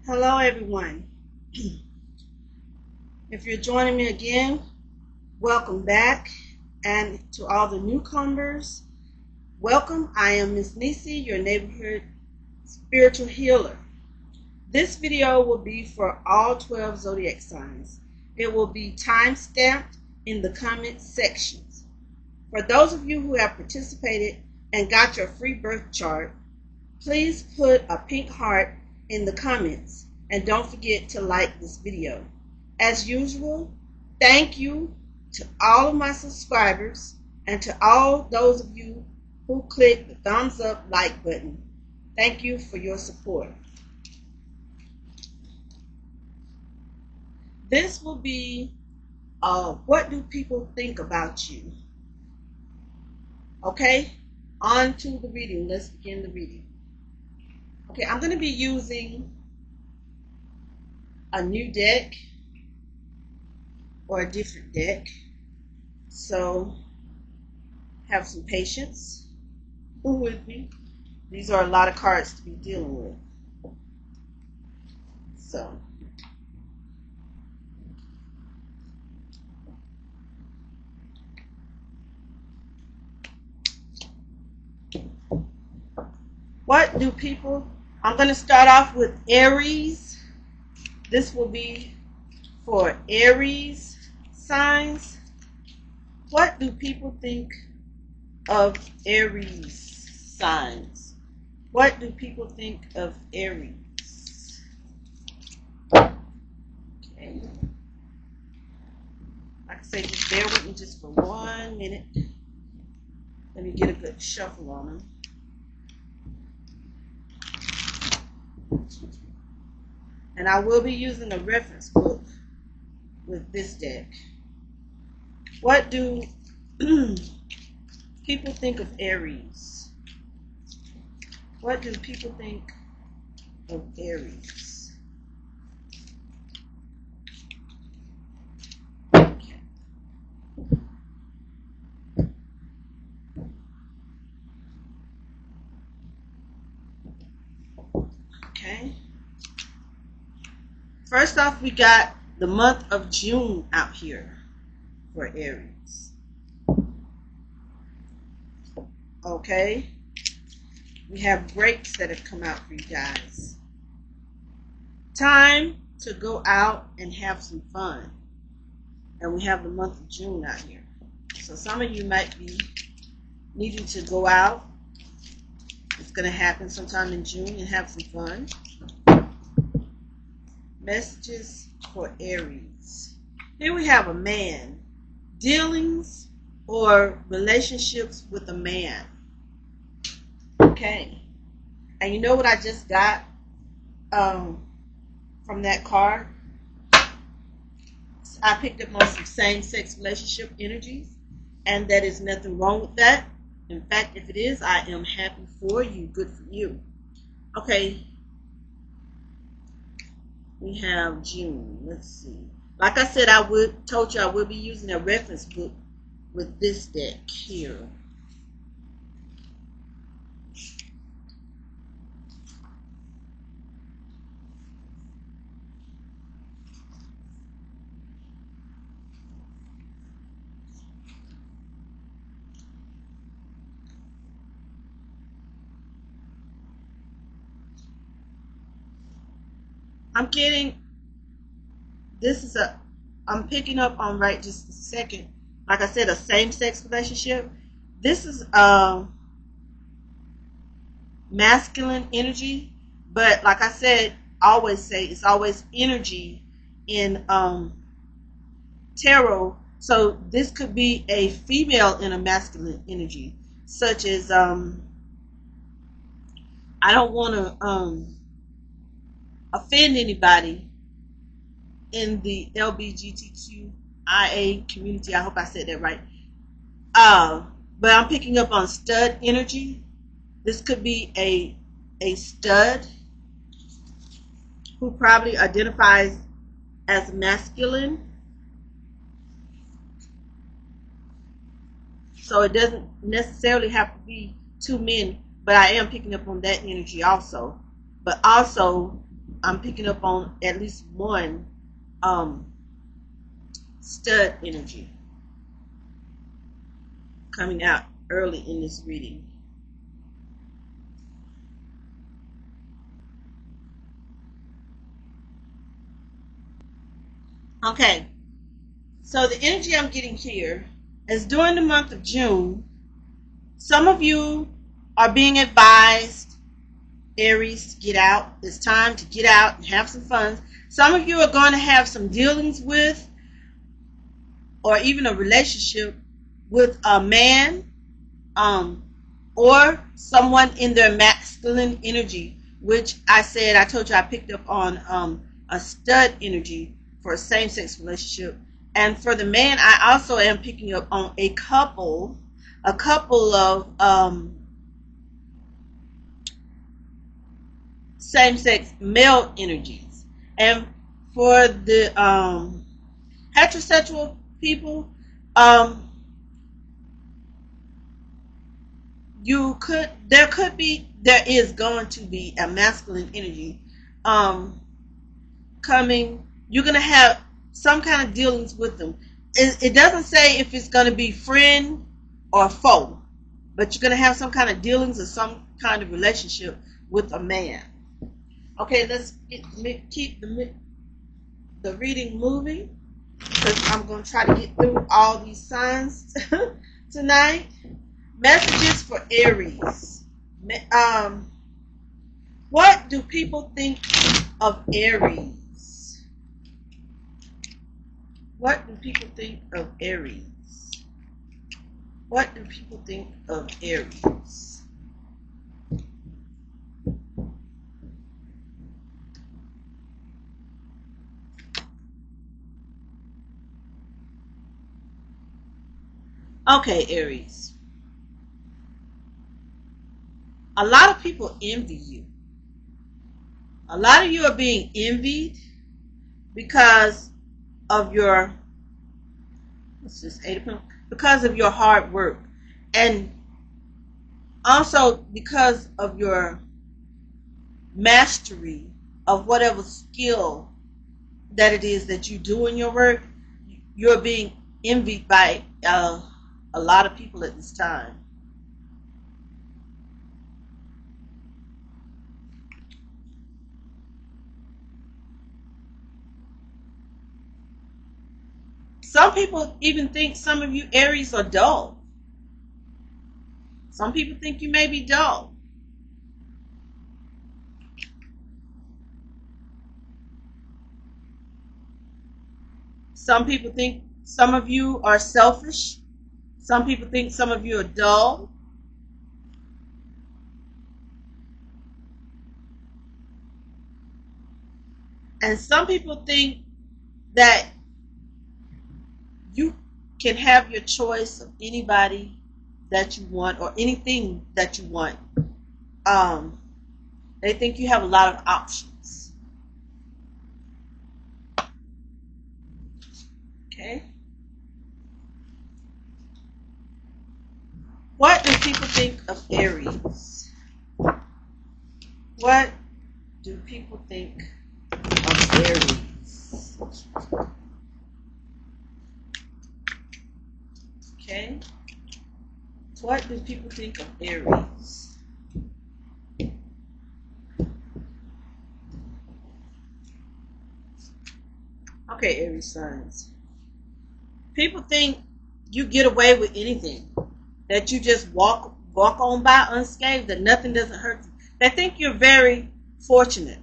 Hello, everyone. If you're joining me again, welcome back. And to all the newcomers, welcome. I am Miss Nisi, your neighborhood spiritual healer. This video will be for all 12 zodiac signs. It will be time stamped in the comment sections. For those of you who have participated and got your free birth chart, please put a pink heart in the comments and don't forget to like this video. As usual, thank you to all of my subscribers and to all those of you who click the thumbs up like button. Thank you for your support. This will be what do people think about you? Okay, on to the reading. Let's begin the reading. Okay, I'm going to be using a new deck or a different deck. So have some patience with me. These are a lot of cards to be dealing with. So what do people, I'm going to start off with Aries. This will be for Aries signs. What do people think of Aries signs? What do people think of Aries? Okay. Like I say, just bear with me just for 1 minute. Let me get a good shuffle on them. And I will be using a reference book with this deck. What do people think of Aries? What do people think of Aries? Okay. First off, we got the month of June out here for Aries. Okay. We have breaks that have come out for you guys. Time to go out and have some fun. And we have the month of June out here. So some of you might be needing to go out. It's going to happen sometime in June and have some fun. Messages for Aries. Here we have a man. Dealings or relationships with a man. Okay. And you know what I just got from that card? I picked up on some same-sex relationship energies, and that is nothing wrong with that. In fact, if it is, I am happy for you. Good for you. Okay. We have June. Let's see. Like I said, told you I will be using a reference book with this deck here. I'm picking up on right just a second. Like I said, a same-sex relationship. This is masculine energy, but like I said, always say it's always energy in tarot. So this could be a female in a masculine energy, such as I don't want to offend anybody in the LGBTQIA community. I hope I said that right. But I'm picking up on stud energy. This could be a stud who probably identifies as masculine. So it doesn't necessarily have to be two men, but I am picking up on that energy also. But also I'm picking up on at least one stud energy coming out early in this reading. Okay, so the energy I'm getting here is during the month of June, some of you are being advised, Aries, to get out. It's time to get out and have some fun. Some of you are going to have some dealings with, or even a relationship with, a man, or someone in their masculine energy, which I told you I picked up on a stud energy for a same-sex relationship. And for the man, I also am picking up on a couple of same-sex male energies. And for the heterosexual people, there is going to be a masculine energy coming. You're going to have some kind of dealings with them. It doesn't say if it's going to be friend or foe, but you're going to have some kind of dealings or some kind of relationship with a man. Okay, let's keep the reading moving, because I'm going to try to get through all these signs tonight. Messages for Aries. What do people think of Aries? What do people think of Aries? What do people think of Aries? Okay, Aries. A lot of people envy you. A lot of you are being envied because of your, because of your hard work, and also because of your mastery of whatever skill that it is that you do in your work. You're being envied by a lot of people at this time. Some people even think some of you Aries are dull. Some people think you may be dull. Some people think some of you are selfish. Some people think some of you are dull. And some people think that you can have your choice of anybody that you want or anything that you want. They think you have a lot of options. Okay. What do people think of Aries? What do people think of Aries? Okay. What do people think of Aries? Okay, Aries signs. People think you get away with anything, that you just walk on by unscathed, that nothing doesn't hurt you. They think you're very fortunate.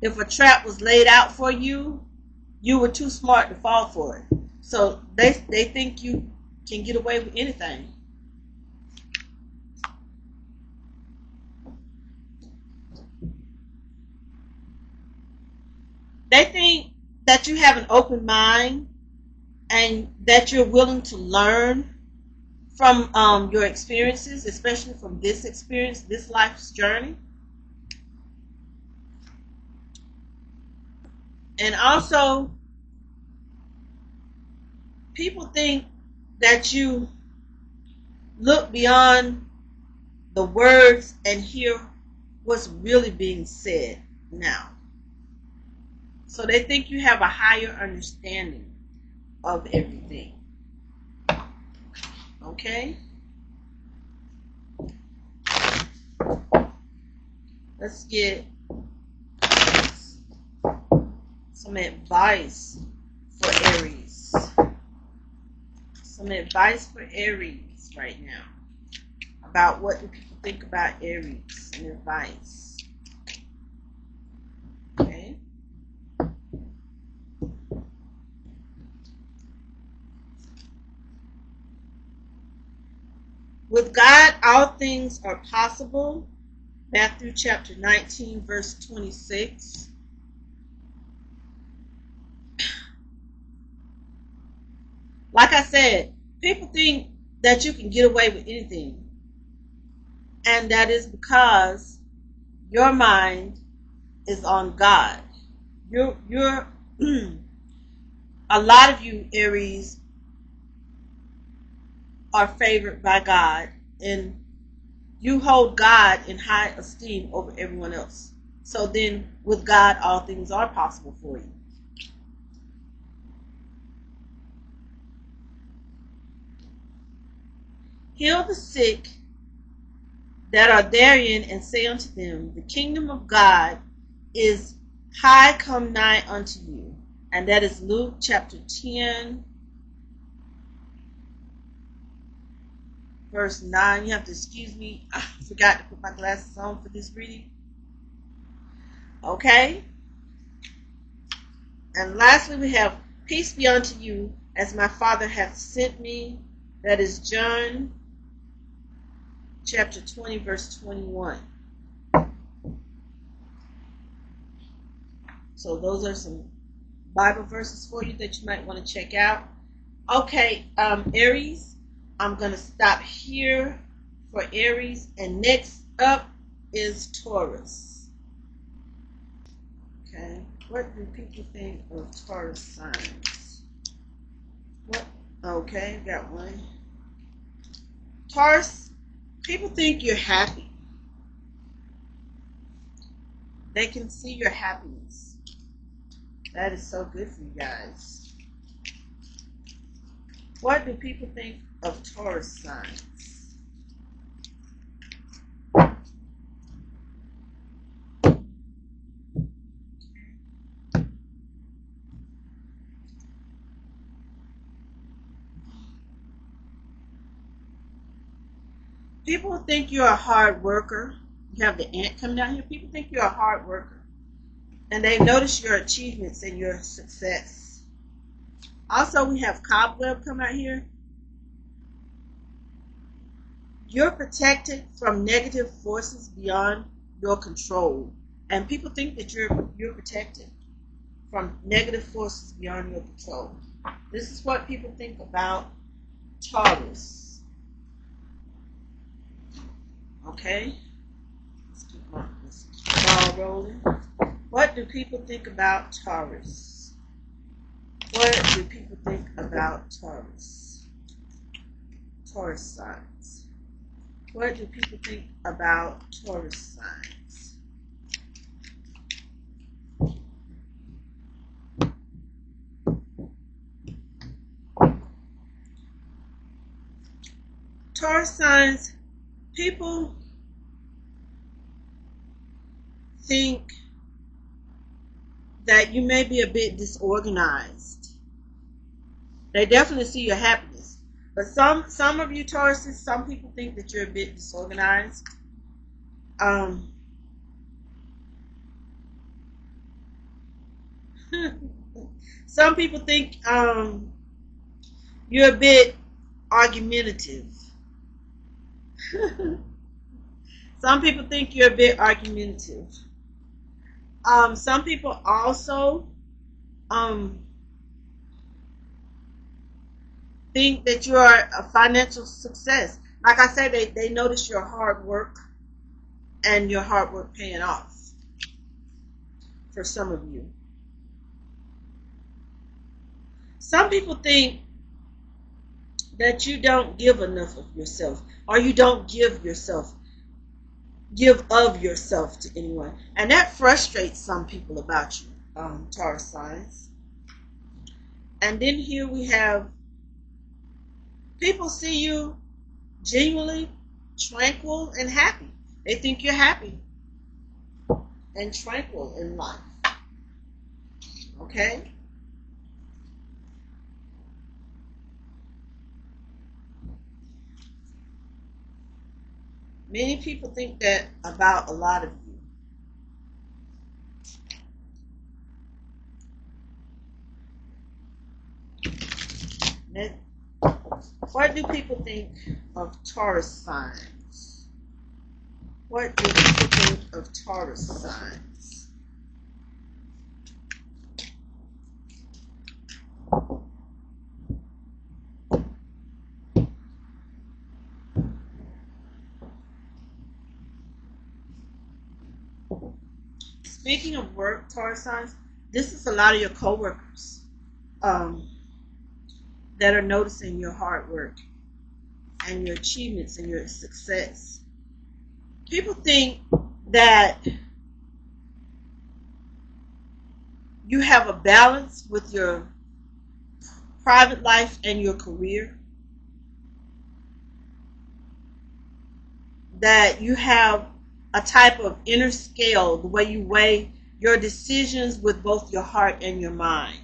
If a trap was laid out for you, you were too smart to fall for it. So they think you can get away with anything. They think that you have an open mind and that you're willing to learn from your experiences, especially from this experience, this life's journey. And also, people think that you look beyond the words and hear what's really being said now. So they think you have a higher understanding of everything. Okay? Let's get some advice for Aries. Some advice for Aries right now about what do people think about Aries and advice. Okay. With God, all things are possible. Matthew chapter 19, verse 26. Like I said, people think that you can get away with anything. And that is because your mind is on God. You're a lot of you, Aries, are favored by God, and you hold God in high esteem over everyone else. So then, with God, all things are possible for you. Heal the sick that are therein, and say unto them, the kingdom of God is high come nigh unto you. And that is Luke chapter 10, verse 9. You have to excuse me. I forgot to put my glasses on for this reading. Okay. And lastly, we have peace be unto you as my Father hath sent me. That is John chapter 20, verse 21. So those are some Bible verses for you that you might want to check out. Okay, Aries, I'm going to stop here for Aries. And next up is Taurus. Okay, what do people think of Taurus signs? What? Okay, got one. Taurus, people think you're happy. They can see your happiness. That is so good for you guys. What do people think of Taurus signs? People think you're a hard worker. You have the ant coming down here. People think you're a hard worker. And they've noticed your achievements and your success. Also, we have Cobweb come out here. You're protected from negative forces beyond your control. And people think that you're protected from negative forces beyond your control. This is what people think about Taurus. Okay? Let's keep this ball rolling. What do people think about Taurus? What do people think about Taurus? Taurus signs. What do people think about Taurus signs? Taurus signs, people think that you may be a bit disorganized. They definitely see your happiness. But some of you Tauruses, some people think that you're a bit disorganized. Some people think you're a bit argumentative. Some people think you're a bit argumentative. Some people also think that you are a financial success. Like I said, they notice your hard work and your hard work paying off for some of you. Some people think that you don't give enough of yourself, or you don't give yourself give of yourself to anyone. And that frustrates some people about you, Taurus signs. And then here we have people see you genuinely tranquil and happy. They think you're happy and tranquil in life. Okay? Many people think that about a lot of you. What do people think of Taurus signs? What do people think of Taurus signs? Speaking of work, Taurus signs, this is a lot of your coworkers that are noticing your hard work and your achievements and your success. People think that you have a balance with your private life and your career, that you have a type of inner scale, the way you weigh your decisions with both your heart and your mind.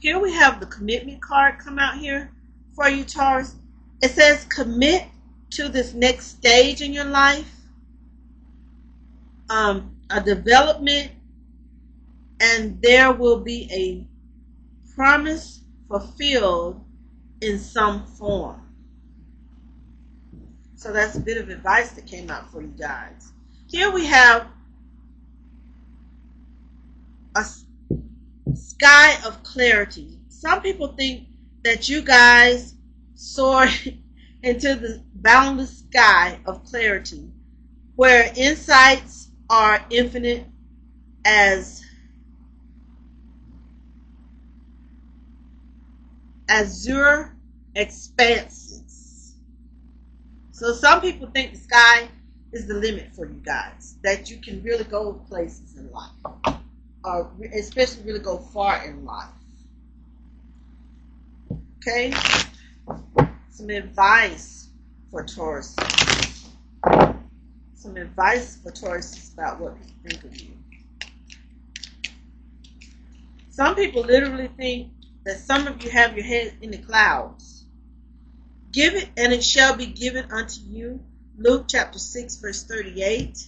Here we have the commitment card come out here for you, Taurus. It says commit to this next stage in your life, a development, and there will be a promise fulfilled in some form. So that's a bit of advice that came out for you guys. Here we have a sky of clarity. Some people think that you guys soar into the boundless sky of clarity, where insights are infinite as azure expanses. So some people think the sky is the limit for you guys, that you can really go places in life, or especially really go far in life. Okay? Some advice for Taurus. Some advice for Taurus about what people think of you. Some people literally think that some of you have your head in the clouds. Give it and it shall be given unto you. Luke chapter 6 verse 38.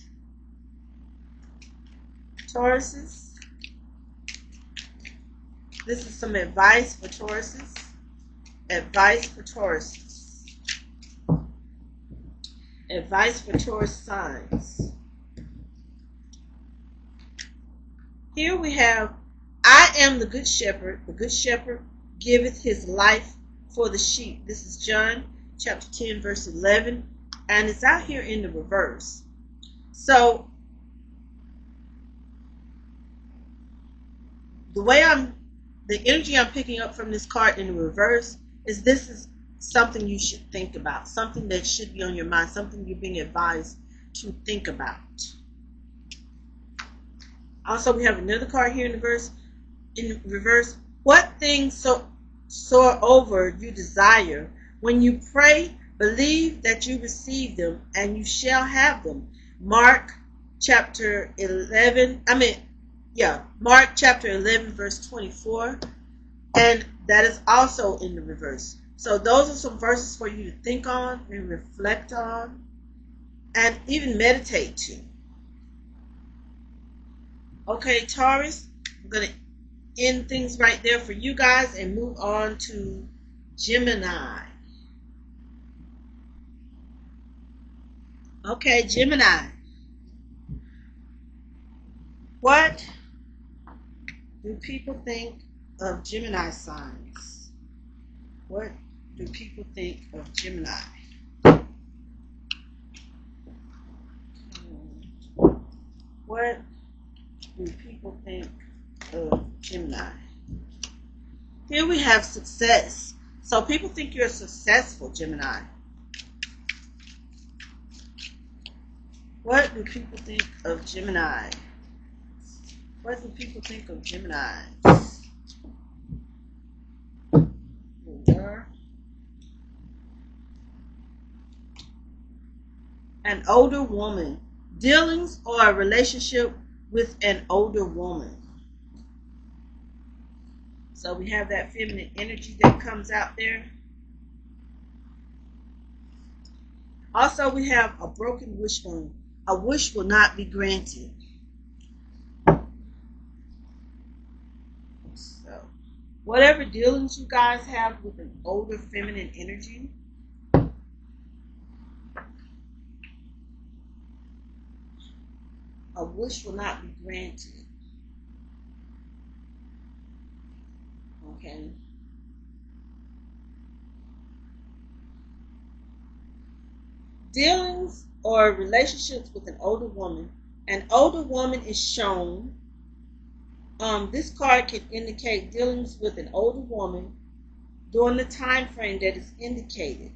Tauruses. This is some advice for Tauruses. Advice for Tauruses. Advice for Taurus signs. Here we have, I am the good shepherd. The good shepherd giveth his life for the sheep. This is John chapter 10 verse 11. And it's out here in the reverse. So the energy I'm picking up from this card in the reverse is this is something you should think about, something that should be on your mind, something you're being advised to think about. Also, we have another card here in the reverse. What things soar over you desire? When you pray, believe that you receive them, and you shall have them. Mark chapter 11. Mark chapter 11, verse 24, and that is also in the reverse. So those are some verses for you to think on and reflect on and even meditate to. Okay, Taurus, I'm going to end things right there for you guys and move on to Gemini. Okay, Gemini. What do people think of Gemini signs? What do people think of Gemini? What do people think of Gemini? Here we have success. So people think you're successful, Gemini. What do people think of Gemini? What do people think of Gemini? An older woman. Dealings or a relationship with an older woman. So we have that feminine energy that comes out there. Also, we have a broken wishbone. A wish will not be granted. So, whatever dealings you guys have with an older feminine energy, a wish will not be granted. Okay. Dealings or relationships with an older woman. An older woman is shown. This card can indicate dealings with an older woman during the time frame that is indicated.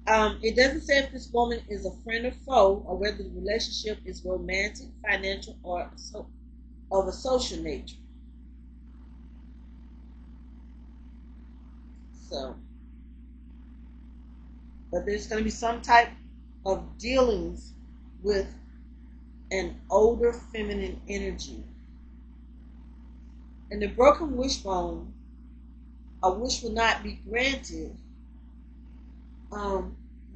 It doesn't say if this woman is a friend or foe, or whether the relationship is romantic, financial, or of a social nature. So, but there's going to be some type of dealings with an older feminine energy. And the broken wishbone, a wish will not be granted,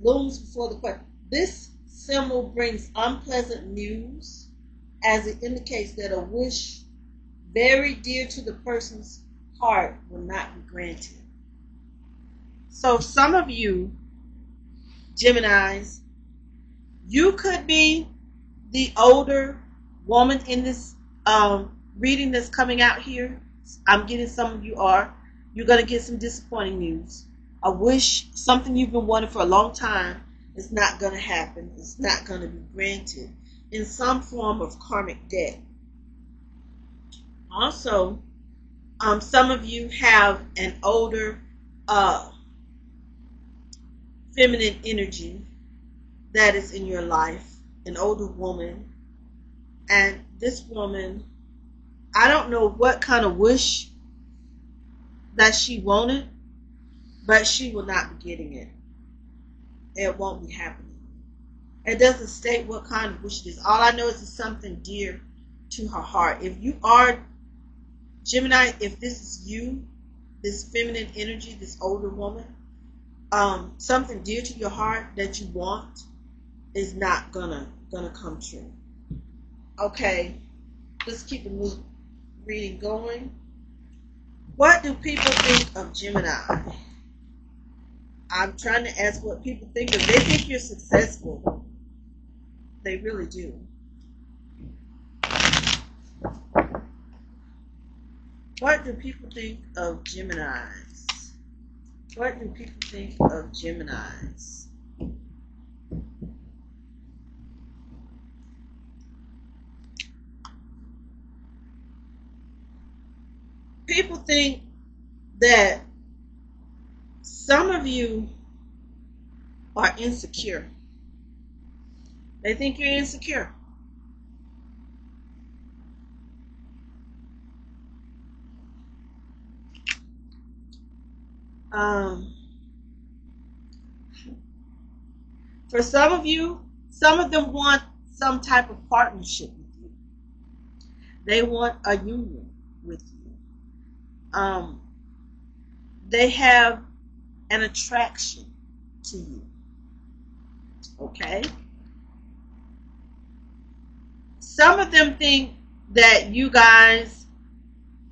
looms before the question. This symbol brings unpleasant news, as it indicates that a wish very dear to the person's heart will not be granted. So some of you, Geminis, you could be the older woman in this reading that's coming out here. I'm getting some of you are. You're going to get some disappointing news. A wish, something you've been wanting for a long time, is not going to happen. It's not going to be granted in some form of karmic debt. Also, some of you have an older feminine energy that is in your life, an older woman. And this woman, I don't know what kind of wish that she wanted, but she will not be getting it. It won't be happening. It doesn't state what kind of wish it is. All I know is it's something dear to her heart. If you are Gemini, if this is you, this feminine energy, this older woman, something dear to your heart that you want is not gonna come true. Okay, let's keep the reading going. What do people think of Gemini? I'm trying to ask what people think of. They think you're successful. They really do. What do people think of Geminis? What do people think of Geminis? People think that some of you are insecure. They think you're insecure. For some of you, some of them want some type of partnership with you. They want a union with you. They have an attraction to you. Okay? Some of them think that you guys,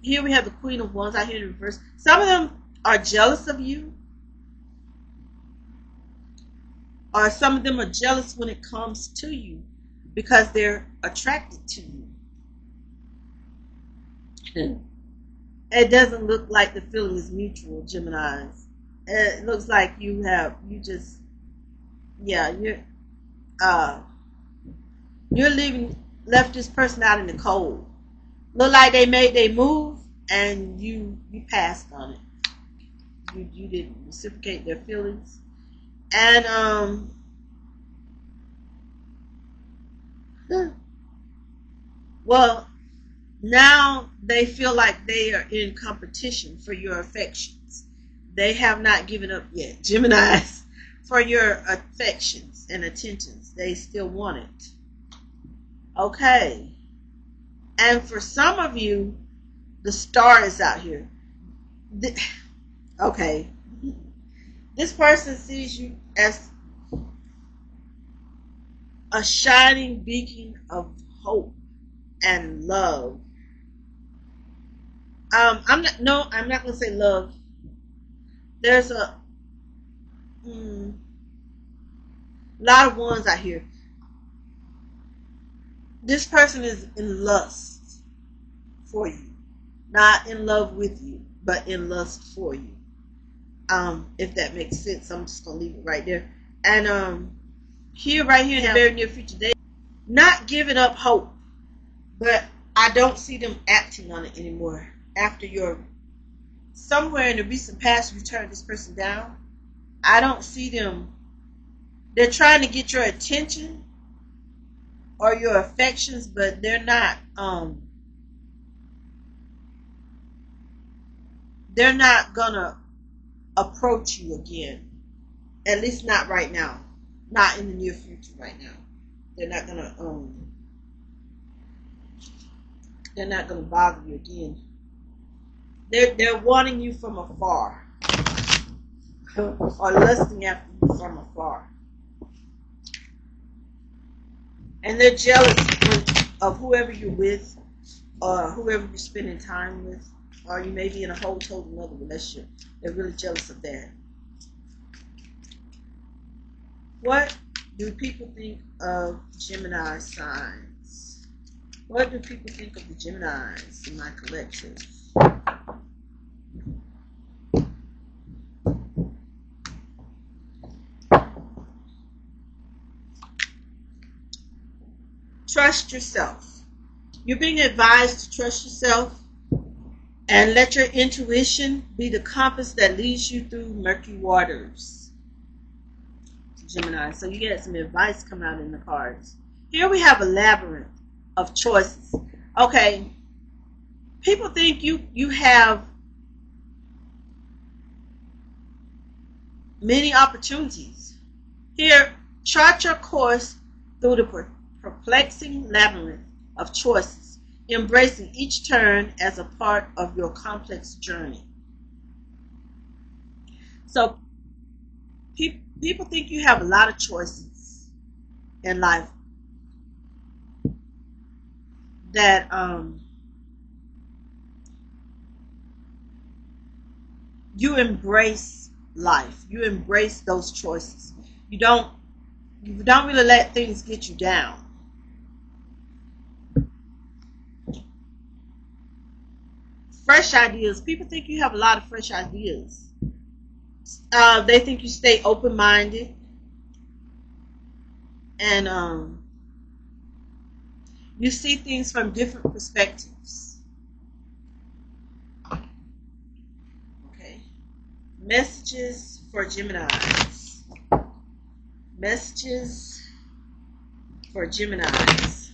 here we have the Queen of Wands out here in reverse. Some of them are jealous of you. Or some of them are jealous when it comes to you because they're attracted to you. It doesn't look like the feeling is mutual, Geminis. It looks like you're living left this person out in the cold. Look like they made their move and you passed on it. You didn't reciprocate their feelings. And well, now they feel like they are in competition for your affections. They have not given up yet. Geminis, for your affections and attentions, they still want it. Okay. And for some of you, the star is out here. Okay. This person sees you as a shining beacon of hope and love. I'm not going to say love. There's a lot of ones out here. This person is in lust for you, not in love with you, but in lust for you. If that makes sense, I'm just gonna leave it right there. And right here in the very near future, they not giving up hope, but I don't see them acting on it anymore. After your somewhere in the recent past, you turned this person down. I don't see them. They're trying to get your attention or your affections, but they're not. They're not gonna approach you again. At least not right now. Not in the near future. Right now, they're not gonna. They're not gonna bother you again. They're wanting you from afar, or lusting after you from afar. And they're jealous of whoever you're with, or whoever you're spending time with, or you may be in a whole total another relationship. They're really jealous of that. What do people think of Gemini signs? What do people think of the Geminis in my collective? Trust yourself. You're being advised to trust yourself and let your intuition be the compass that leads you through murky waters. Gemini. So you get some advice come out in the cards. Here we have a labyrinth of choices. Okay. People think you have many opportunities. Here, chart your course through the perplexing labyrinth of choices, embracing each turn as a part of your complex journey. So people think you have a lot of choices in life, that you embrace life. You embrace those choices. You don't really let things get you down. Fresh ideas. People think you have a lot of fresh ideas. They think you stay open-minded, and you see things from different perspectives. Okay. Messages for Geminis. Messages for Geminis.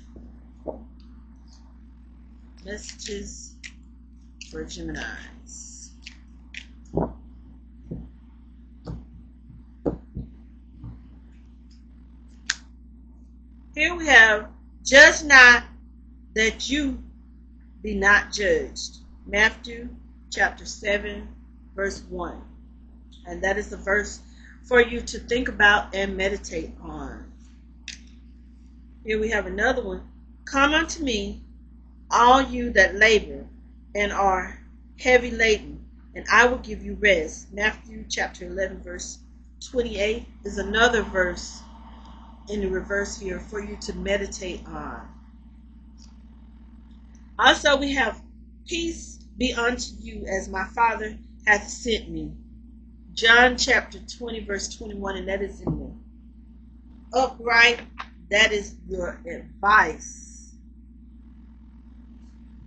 Messages for Geminis. Here we have, judge not that you be not judged. Matthew chapter 7 verse 1. And that is the verse for you to think about and meditate on. Here we have another one. Come unto me, all you that labor and are heavy laden, and I will give you rest. Matthew chapter 11 verse 28 is another verse in the reverse here for you to meditate on. Also, we have, peace be unto you as my Father hath sent me. John chapter 20 verse 21, and that is in the upright. That is your advice.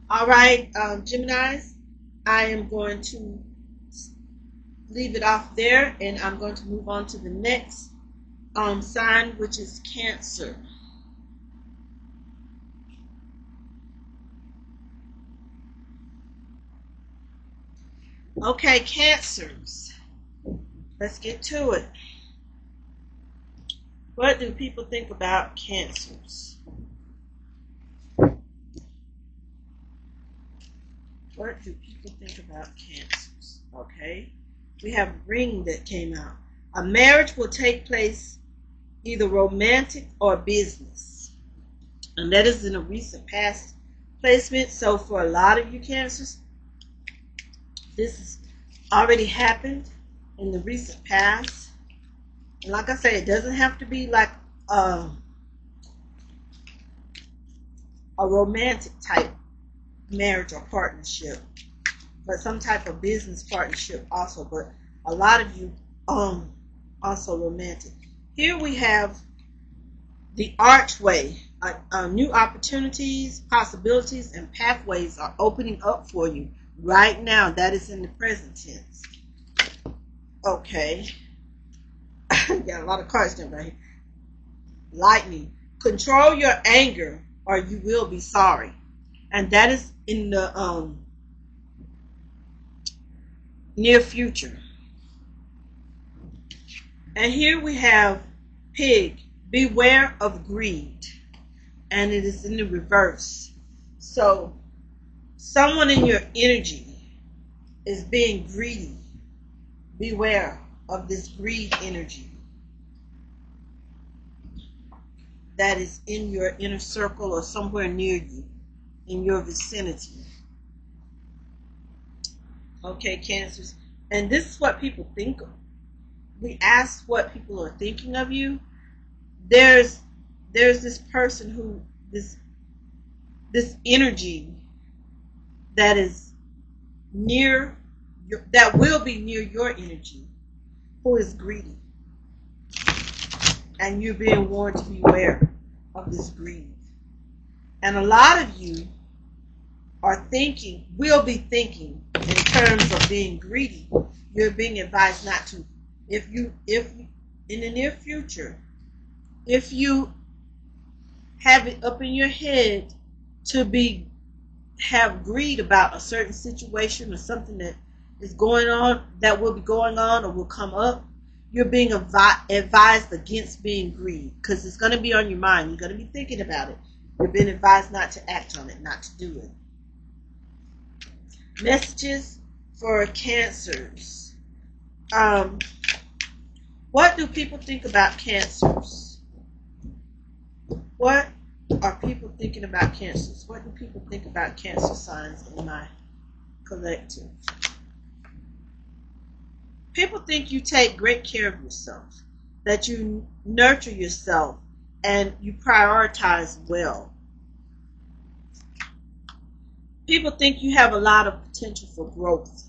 All right, Geminis, I am going to leave it off there, and I'm going to move on to the next sign, which is Cancer. Okay, Cancers. Let's get to it. What do people think about Cancers? What do people think about Cancers? Okay, we have Ring that came out. A marriage will take place either romantic or business, and that is in a recent past placement. So for a lot of you Cancers, this has already happened in the recent past. And like I said, it doesn't have to be like a, a romantic type marriage or partnership, but some type of business partnership also. But a lot of you also romantic. Here we have the archway. New opportunities, possibilities, and pathways are opening up for you right now. That is in the present tense. Okay. Got a lot of cards there, right? Lightning. Control your anger or you will be sorry. And that is in the near future. And here we have Pig. Beware of greed. And it is in the reverse. So someone in your energy is being greedy. Beware of this greed energy that is in your inner circle or somewhere near you, in your vicinity. Okay, Cancers. And this is what people think of. We ask what people are thinking of you. There's this person who this energy that is near that will be near your energy, who is greedy, and you're being warned to beware of this greed. And a lot of you will be thinking in terms of being greedy. You're being advised not to. If in the near future, if you have it up in your head to have greed about a certain situation or something that is going on, that will be going on or will come up, you're being advised against being greedy, because it's going to be on your mind. You're going to be thinking about it. You're being advised not to act on it, not to do it. Messages for Cancers. What do people think about Cancers? What are people thinking about Cancers? What do people think about Cancer signs in my collective? People think you take great care of yourself, that you nurture yourself, and you prioritize well. People think you have a lot of potential for growth.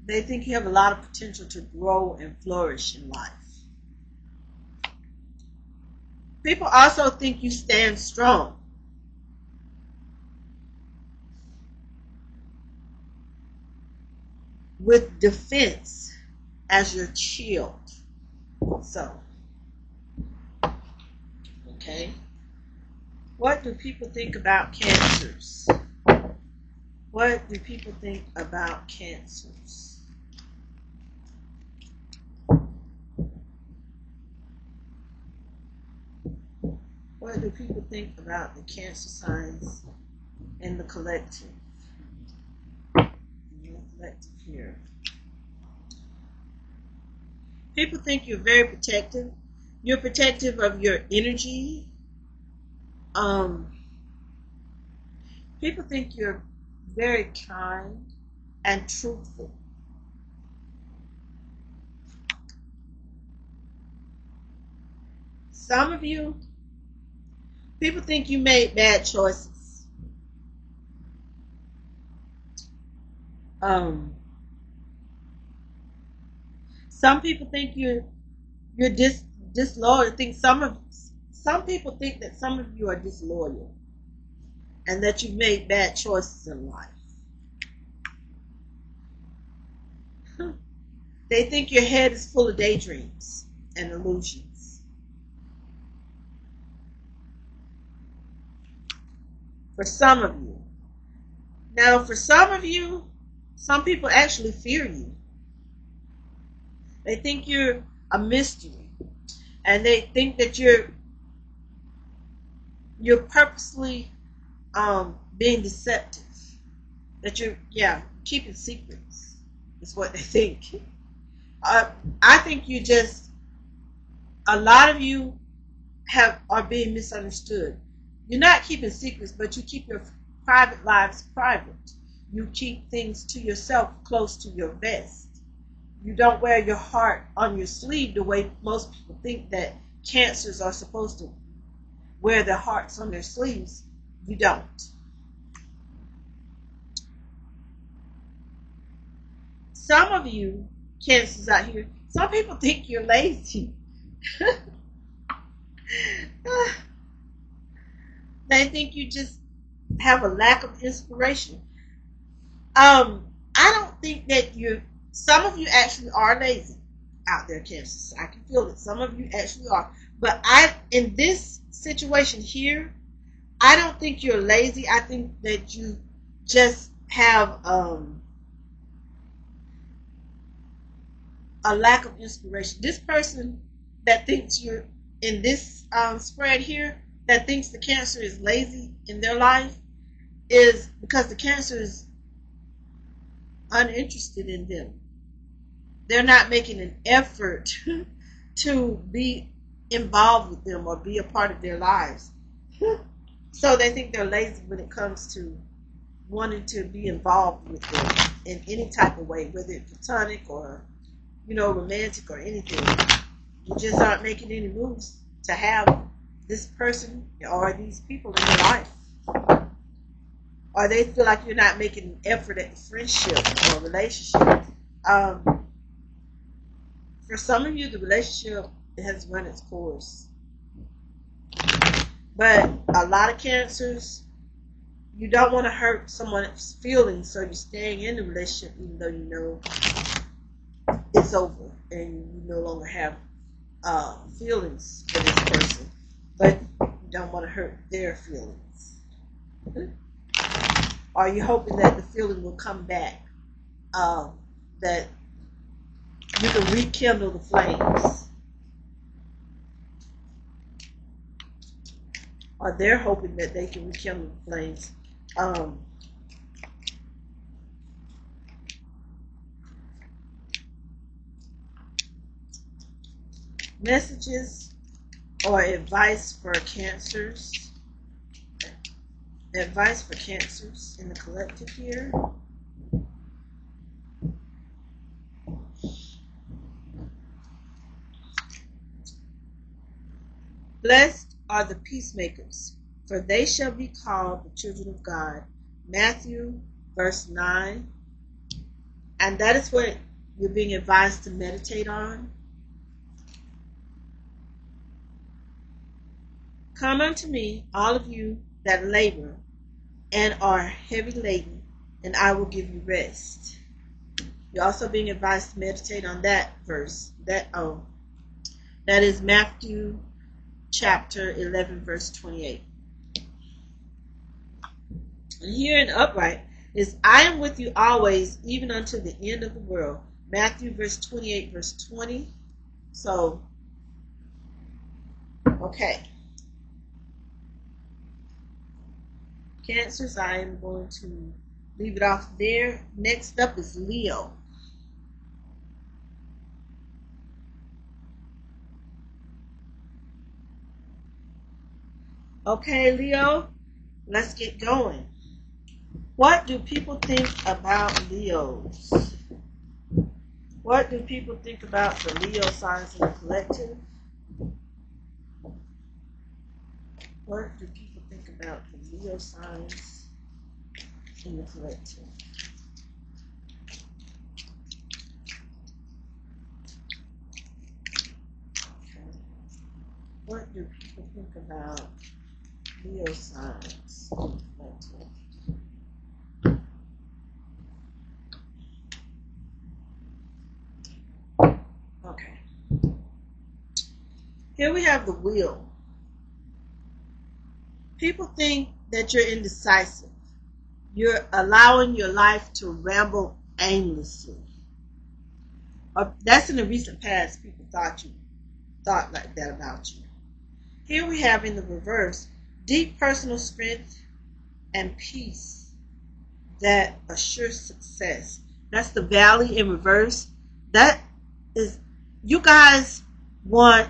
They think you have a lot of potential to grow and flourish in life. People also think you stand strong. With defense as your shield. So, okay. What do people think about Cancers? What do people think about Cancers? What do people think about the Cancer signs in the collective? Here. People think you're very protective. You're protective of your energy. People think you're very kind and truthful. Some of you, people think you made bad choices. Some people think you're disloyal. I think some some people think that some of you are disloyal and that you've made bad choices in life. They think your head is full of daydreams and illusions. For some of you. Now, for some of you, some people actually fear you. They think you're a mystery. And they think that you're purposely being deceptive. That you're, keeping secrets is what they think. I think you just, a lot of you are being misunderstood. You're not keeping secrets, but you keep your private lives private. You keep things to yourself, close to your vest. You don't wear your heart on your sleeve the way most people think that cancers are supposed to wear their hearts on their sleeves. You don't. Some of you cancers out here, some people think you're lazy. They think you just have a lack of inspiration. I don't think that some of you actually are lazy out there, cancers. I can feel that some of you actually are. But in this situation here, I don't think you're lazy. I think that you just have a lack of inspiration. This person that thinks you're in this spread here, that thinks the cancer is lazy in their life, is because the cancer is uninterested in them. They're not making an effort to be involved with them or be a part of their lives. So they think they're lazy when it comes to wanting to be involved with them in any type of way, whether it's platonic or romantic or anything. You just aren't making any moves to have this person or these people in your life. Or they feel like you're not making an effort at the friendship or relationship. For some of you, the relationship has run its course. But a lot of cancers, you don't want to hurt someone's feelings, so you're staying in the relationship even though you know it's over and you no longer have feelings for this person, but you don't want to hurt their feelings. Are you hoping that the feeling will come back, that you can rekindle the flames? Or they're hoping that they can rekindle the flames. Messages or advice for cancers. Advice for cancers in the collective here. Blessed are the peacemakers, for they shall be called the children of God. Matthew verse 9. And that is what you're being advised to meditate on. Come unto me, all of you that labor and are heavy laden, and I will give you rest. You're also being advised to meditate on that verse. That is Matthew chapter 11, verse 28. And here in upright is, I am with you always, even unto the end of the world. Matthew verse 28, verse 20. So, okay. Cancers, I am going to leave it off there. Next up is Leo. Okay, Leo, let's get going. What do people think about Leos? What do people think about the Leo signs in the collective? What do people think about the Leo signs in the collective? What do people think about Leo signs? Okay. Here we have the wheel. People think that you're indecisive. You're allowing your life to ramble aimlessly. That's in the recent past. People thought like that about you. Here we have in the reverse, deep personal strength and peace that assures success. That's the valley in reverse. That is, you guys want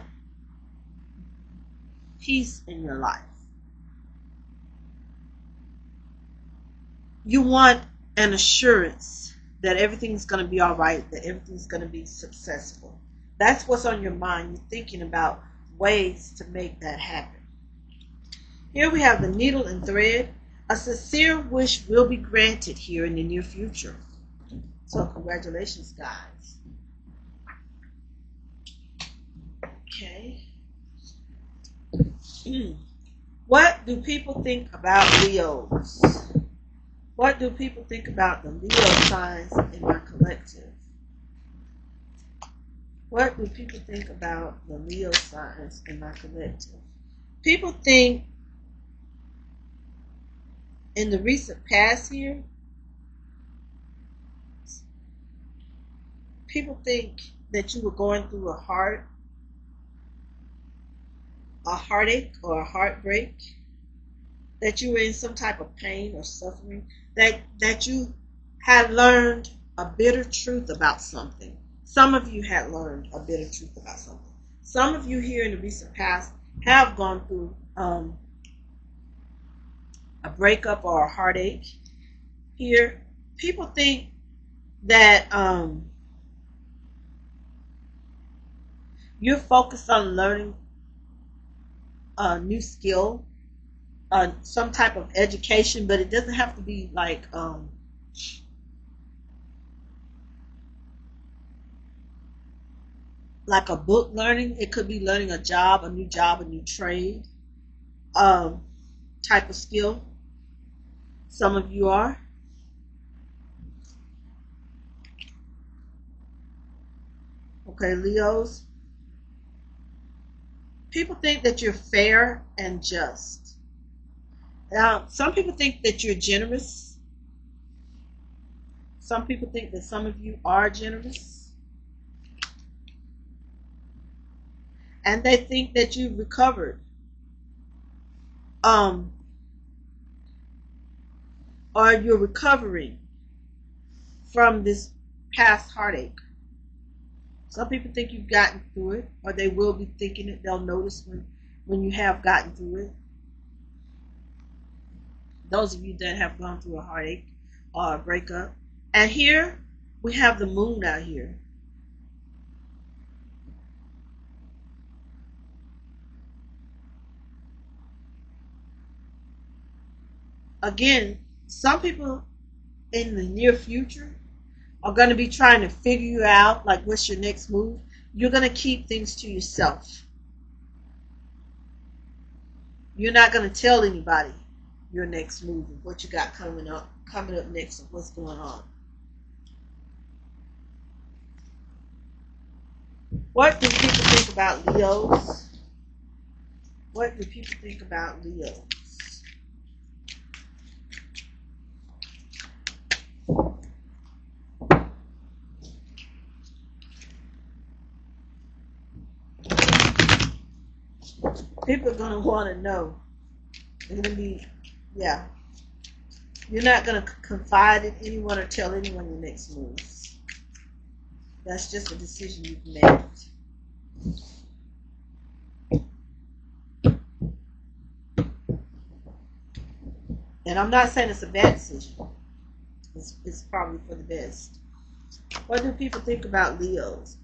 peace in your life. You want an assurance that everything's going to be all right, that everything's going to be successful. That's what's on your mind. You're thinking about ways to make that happen. Here we have the needle and thread. A sincere wish will be granted here in the near future. So congratulations, guys. Okay. What do people think about Leos? What do people think about the Leo signs in my collective? What do people think about the Leo signs in my collective? People think in the recent past here, people think that you were going through a heartache or a heartbreak, that you were in some type of pain or suffering, that you had learned a bitter truth about something. Some of you had learned a bitter truth about something. Some of you here in the recent past have gone through a breakup or a heartache. Here, people think that you're focused on learning a new skill, some type of education, but it doesn't have to be like a book learning. It could be learning a new trade, type of skill. Some of you are. Okay, Leos. People think that you're fair and just. Now, some people think that you're generous. Some people think that some of you are generous. And they think that you've recovered. Or you're recovering from this past heartache. Some people think you've gotten through it, or they will be thinking it. They'll notice when you have gotten through it. Those of you that have gone through a heartache or a breakup. And here we have the moon out here. Again, some people in the near future are going to be trying to figure you out, like what's your next move. You're going to keep things to yourself. You're not going to tell anybody your next move, what you got coming up next, and what's going on. What do people think about Leos? What do people think about Leos? People are going to want to know. They're going to be, yeah. You're not going to confide in anyone or tell anyone your next moves. That's just a decision you've made. And I'm not saying it's a bad decision. It's probably for the best. What do people think about Leos?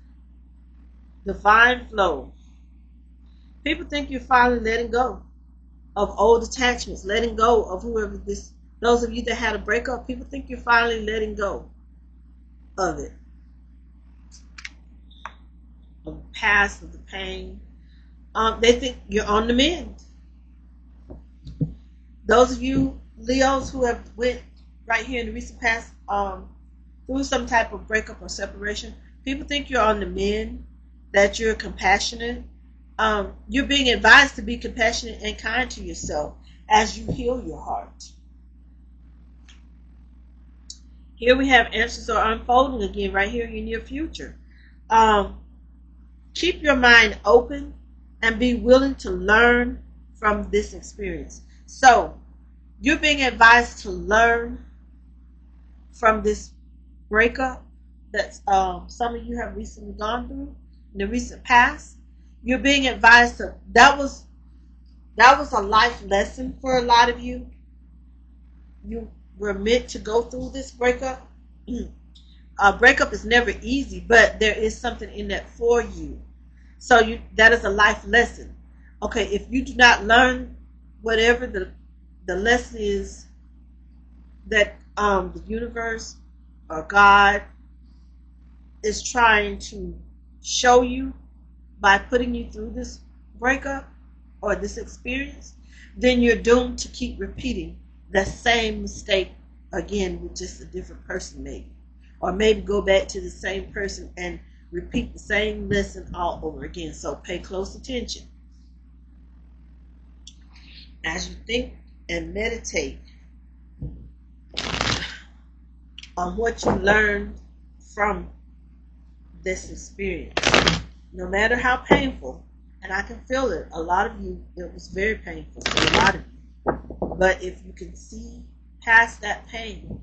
Divine flow. People think you're finally letting go of old attachments, letting go of whoever this. Those of you that had a breakup, people think you're finally letting go of it, of the past, of the pain, They think you're on the mend. Those of you Leos who have went right here in the recent past through some type of breakup or separation, people think you're on the mend, that you're compassionate. You're being advised to be compassionate and kind to yourself as you heal your heart. Here we have answers are unfolding again right here in your near future. Keep your mind open and be willing to learn from this experience. So, you're being advised to learn from this breakup that some of you have recently gone through in the recent past. You're being advised to that was a life lesson for a lot of you. You were meant to go through this breakup. A breakup is never easy, but there is something in that for you. So that is a life lesson. Okay, if you do not learn whatever the lesson is that the universe or God is trying to show you by putting you through this breakup or this experience, then you're doomed to keep repeating the same mistake again with just a different person maybe. Or maybe go back to the same person and repeat the same lesson all over again. So pay close attention. As you think and meditate on what you learned from this experience, no matter how painful, and I can feel it, a lot of you, it was very painful for a lot of you, but if you can see past that pain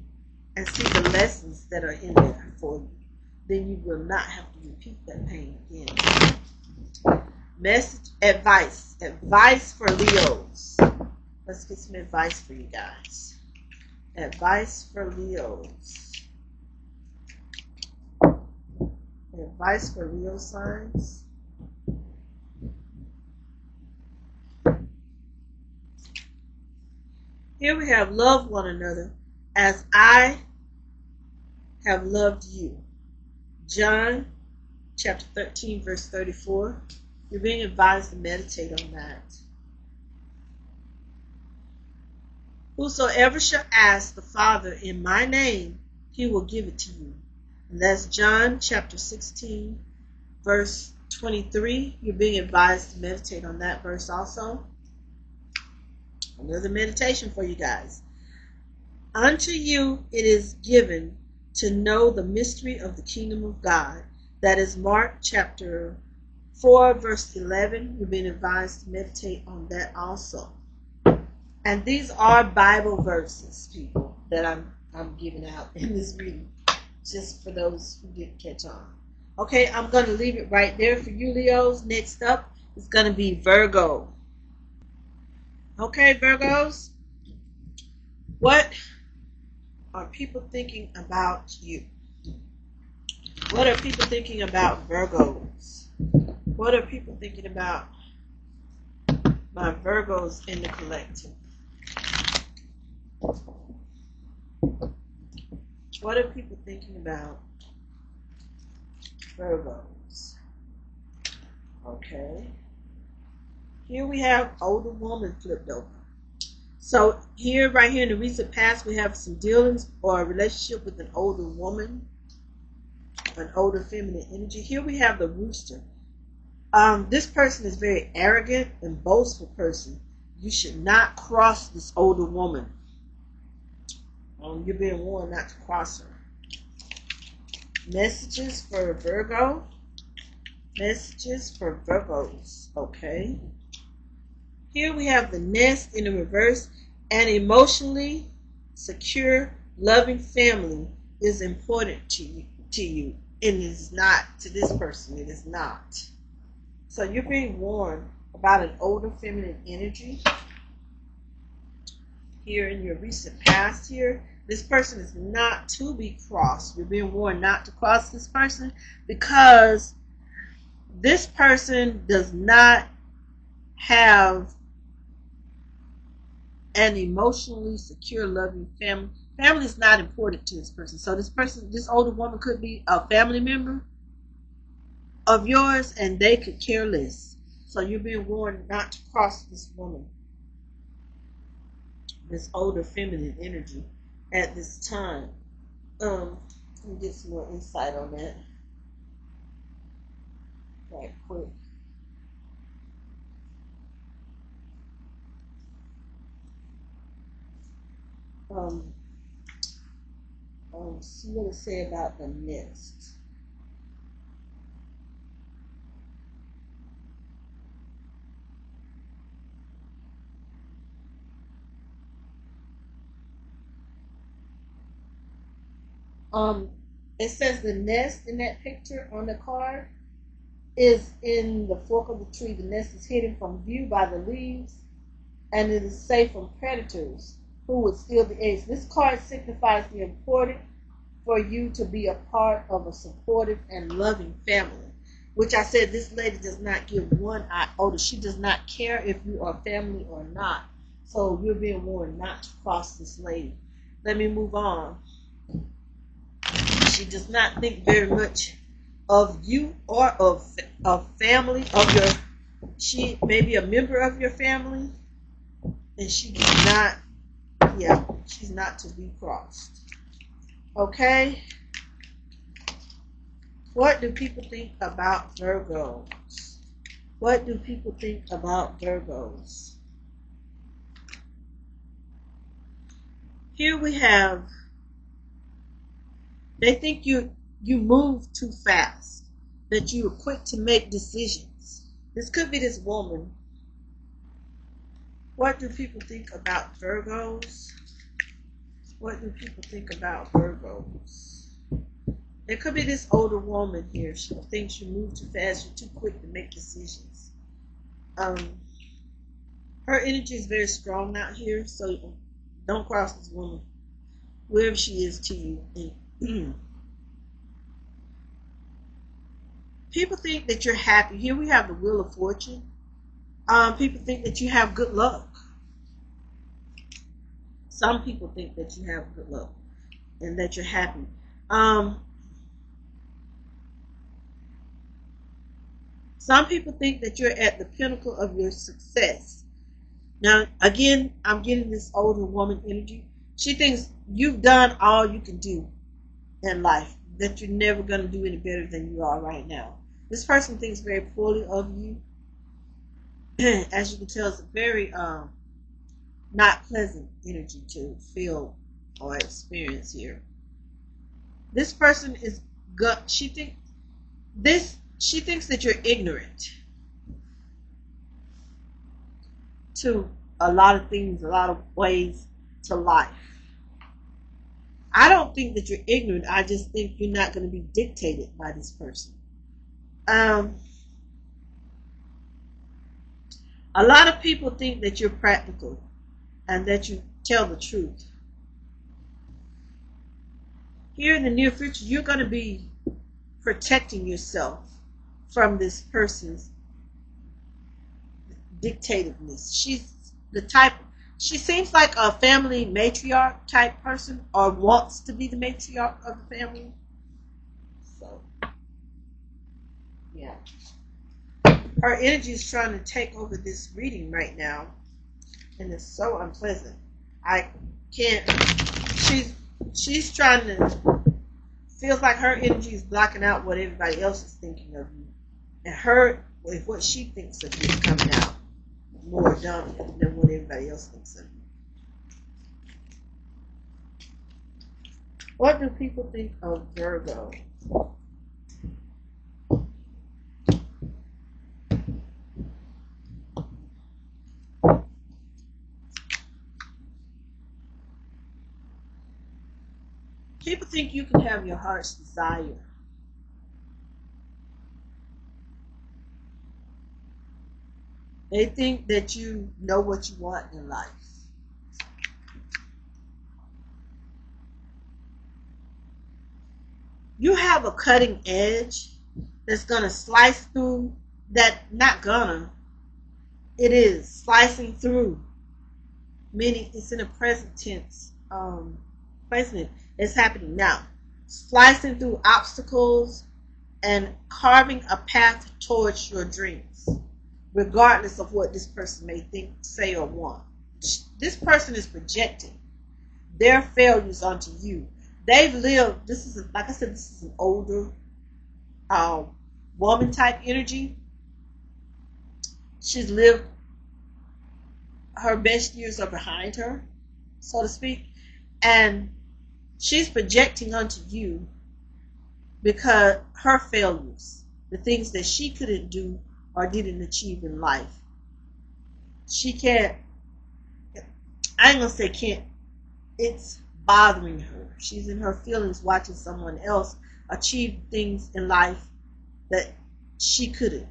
and see the lessons that are in there for you, then you will not have to repeat that pain again. Message, advice for Leos. Let's get some advice for you guys. Advice for Leos. Advice for Leo signs. Here we have love one another as I have loved you. John chapter 13 verse 34. You're being advised to meditate on that. Whosoever shall ask the Father in my name, he will give it to you. And that's John chapter 16 verse 23. You're being advised to meditate on that verse also. Another meditation for you guys. Unto you it is given to know the mystery of the kingdom of God. That is Mark chapter 4 verse 11. You're being advised to meditate on that also. And these are Bible verses, people, that I'm giving out in this reading, just for those who didn't catch on. Okay, I'm going to leave it right there for you, Leos. Next up is going to be Virgo. Okay, Virgos, what are people thinking about you? What are people thinking about Virgos? What are people thinking about my Virgos in the collective? What are people thinking about Virgos? Okay. Here we have older woman flipped over. So here, right here in the recent past, we have some dealings or a relationship with an older woman, an older feminine energy. Here we have the rooster. This person is very arrogant and boastful person. You should not cross this older woman. You're being warned not to cross her. Messages for Virgo. Messages for Virgos. Okay. Here we have the nest in the reverse. An emotionally secure, loving family is important to you. And it is not to this person. It is not. So you're being warned about an older feminine energy. Here in your recent past here, this person is not to be crossed. You're being warned not to cross this person because this person does not have an emotionally secure, loving family. Family is not important to this person. So this older woman could be a family member of yours and they could care less. So you're being warned not to cross this woman, this older feminine energy at this time. Let me get some more insight on that right quick. See what it say about the nest. It says the nest in that picture on the card is in the fork of the tree. The nest is hidden from view by the leaves, and it is safe from predators who would steal the eggs. This card signifies the importance for you to be a part of a supportive and loving family. Which I said, this lady does not give one iota. She does not care if you are family or not. So you're being warned not to cross this lady. Let me move on. She does not think very much of you or of family of your. She may be a member of your family, and she does not. Yeah, she's not to be crossed. Okay. What do people think about Virgos? What do people think about Virgos? Here we have, they think you move too fast, that you are quick to make decisions. This could be this woman. What do people think about Virgos? What do people think about Virgos? There could be this older woman here. She thinks you move too fast, you're too quick to make decisions. Her energy is very strong out here, so don't cross this woman, wherever she is to you. And people think that you're happy. Here we have the Wheel of Fortune. People think that you have good luck. Some people think that you have good luck and that you're happy. Some people think that you're at the pinnacle of your success. Now, again, I'm getting this older woman energy. She thinks you've done all you can do in life, that you're never going to do any better than you are right now. This person thinks very poorly of you. As you can tell, it's a very not pleasant energy to feel or experience here. This person is she thinks that you're ignorant to a lot of things, a lot of ways to life. I don't think that you're ignorant. I just think you're not going to be dictated by this person. A lot of people think that you're practical and that you tell the truth. Here in the near future, you're going to be protecting yourself from this person's dictativeness. She's the type, she seems like a family matriarch type person, or wants to be the matriarch of the family. So, yeah. Her energy is trying to take over this reading right now, and it's so unpleasant. I can't. She's trying to. Feels like her energy is blocking out what everybody else is thinking of you, and her, if what she thinks of you is coming out more dominant than what everybody else thinks of you. What do people think of Virgo? People think you can have your heart's desire. They think that you know what you want in life. You have a cutting edge that's going to slice through that, not gonna, it is slicing through. Meaning it's in a present tense placement. It's happening now. Slicing through obstacles and carving a path towards your dreams regardless of what this person may think, say, or want. This person is projecting their failures onto you. They've lived, this is, like I said, this is an older woman type energy. She's lived, her best years are behind her, so to speak, and she's projecting onto you because her failures, the things that she couldn't do or didn't achieve in life. She can't, I ain't gonna say can't, it's bothering her. She's in her feelings watching someone else achieve things in life that she couldn't.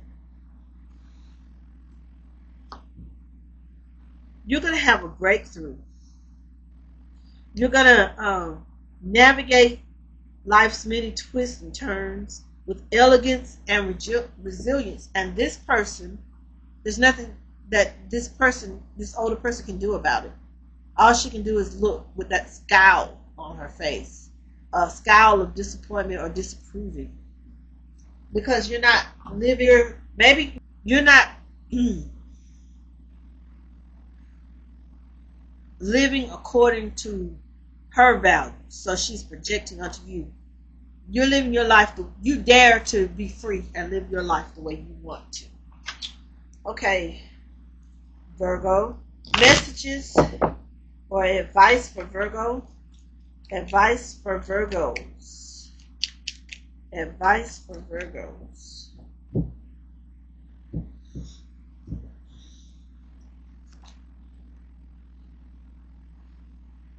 You're going to have a breakthrough. You're going to navigate life's many twists and turns with elegance and resilience. And this person, there's nothing that this older person can do about it. All she can do is look with that scowl on her face, a scowl of disappointment or disapproving. Because you're not living, maybe you're not living according to her values. So she's projecting onto you. You're living your life, you dare to be free and live your life the way you want to. Okay, Virgo, messages or advice for Virgo. Advice for Virgos. Advice for Virgos.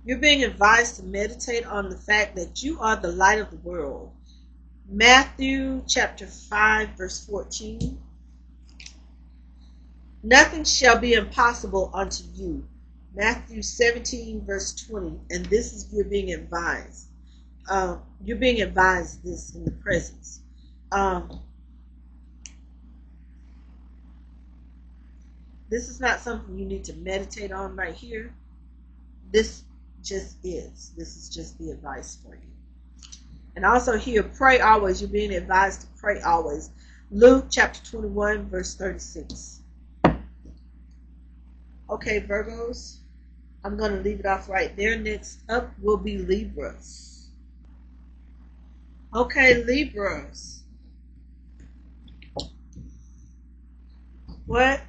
You're being advised to meditate on the fact that you are the light of the world. Matthew chapter 5 verse 14. Nothing shall be impossible unto you. Matthew 17 verse 20. And this is, you're being advised. You're being advised this in the presence. This is not something you need to meditate on right here. This just is. This is just the advice for you. And also here, pray always. You're being advised to pray always. Luke chapter 21 verse 36. Okay, Virgos, I'm going to leave it off right there. Next up will be Libras. Okay, Libras. What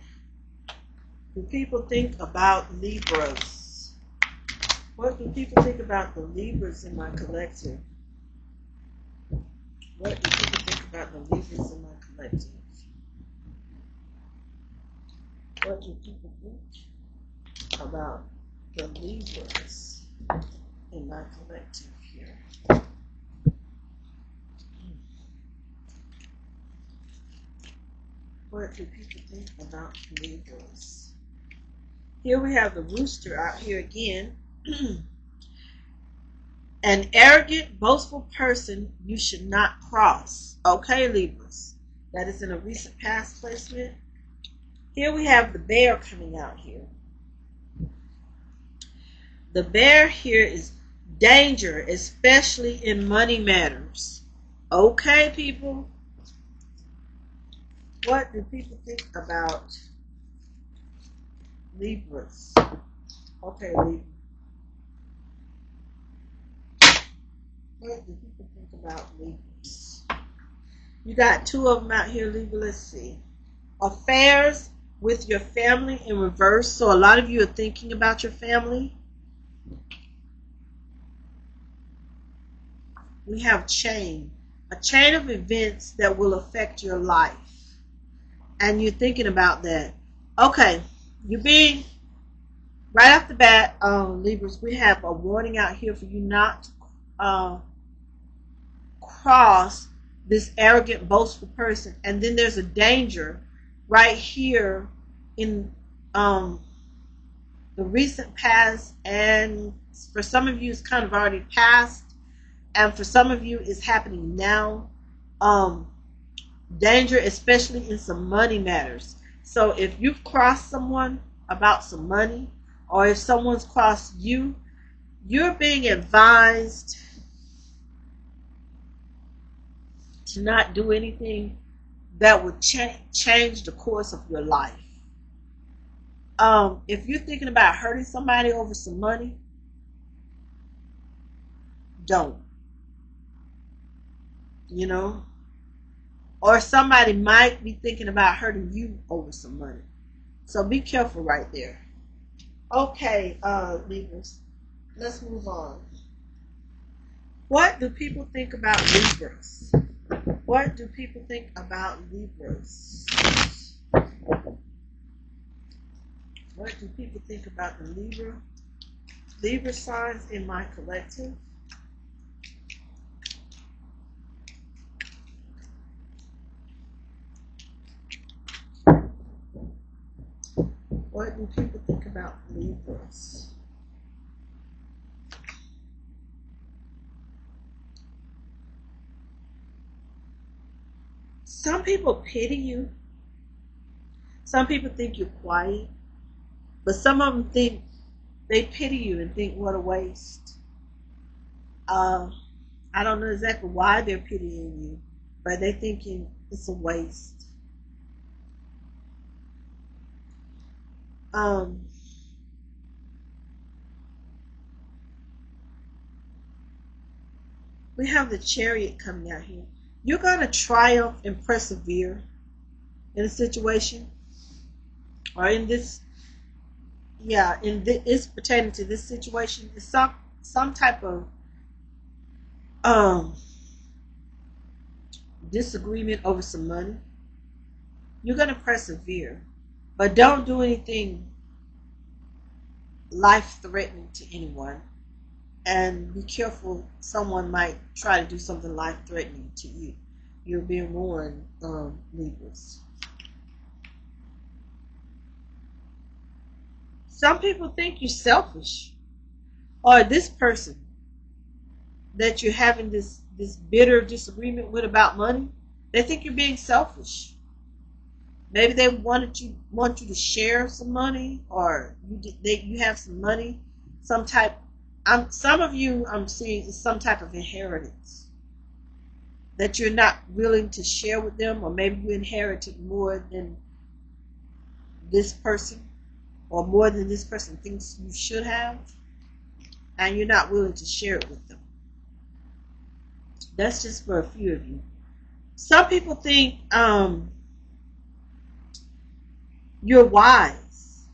do people think about Libras? What do people think about the Libras in my collective? What do people think about the Libras in my collective? What do people think about the Libras in my collective here? What do people think about Libras? Here we have the rooster out here again. An arrogant, boastful person you should not cross. Okay, Libras. That is in a recent past placement. Here we have the bear coming out here. The bear here is danger, especially in money matters. Okay, people. What do people think about Libras? Okay, Libra. What do people think about Libras? You got two of them out here, Libra. Let's see. Affairs with your family in reverse. So a lot of you are thinking about your family. We have chain. A chain of events that will affect your life. And you're thinking about that. Okay. You're being, right off the bat, Libras, we have a warning out here for you not to cross this arrogant, boastful person. And then there's a danger right here in the recent past, and for some of you it's kind of already passed, and for some of you it's happening now. Danger, especially in some money matters. So if you've crossed someone about some money, or if someone's crossed you, you're being advised to not do anything that would change the course of your life. If you're thinking about hurting somebody over some money, don't. You know? Or somebody might be thinking about hurting you over some money. So be careful right there. Okay, Libras, let's move on. What do people think about Libras? What do people think about Libras? What do people think about the Libra signs in my collective? What do people think about Libras? Some people pity you. Some people think you're quiet. But some of them think they pity you and think, what a waste. I don't know exactly why they're pitying you, but they're thinking it's a waste. We have the Chariot coming out here. You're going to triumph and persevere in a situation, or in this, yeah, it's pertaining to this situation. It's some type of disagreement over some money. You're going to persevere, but don't do anything life-threatening to anyone. And be careful, someone might try to do something life-threatening to you. You're being warned, Libras. Some people think you're selfish, or this person that you're having this bitter disagreement with about money, they think you're being selfish. Maybe they want you to share some money, or you have some money, some type. Some of you I'm seeing is some type of inheritance that you're not willing to share with them, or maybe you inherited more than this person, or more than this person thinks you should have, and you're not willing to share it with them. That's just for a few of you. Some people think you're wise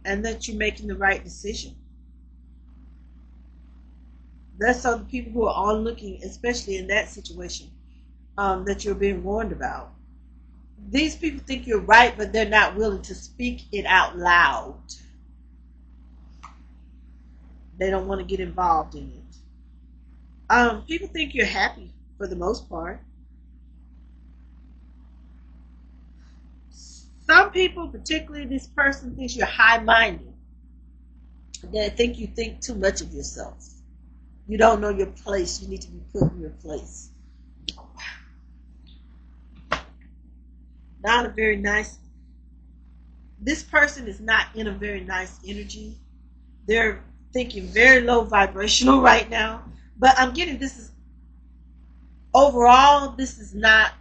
and that you're making the right decision. That's other people who are onlooking, especially in that situation, that you're being warned about. These people think you're right, but they're not willing to speak it out loud. They don't want to get involved in it. People think you're happy for the most part. Some people, particularly this person, thinks you're high-minded. They think you think too much of yourself. You don't know your place. You need to be put in your place. Not a very nice. This person is not in a very nice energy. They're thinking very low vibrational right now. But I'm getting this is overall, this is not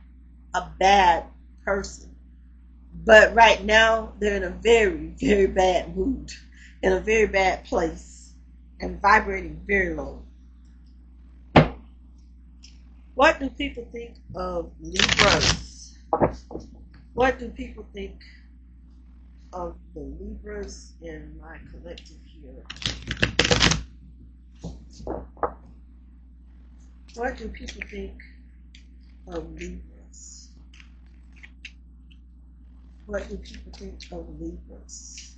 a bad person. But right now, they're in a very, very bad mood, in a very bad place, and vibrating very low. What do people think of Libras? What do people think of the Libras in my collective here? What do people think of Libras? What do people think of Libras?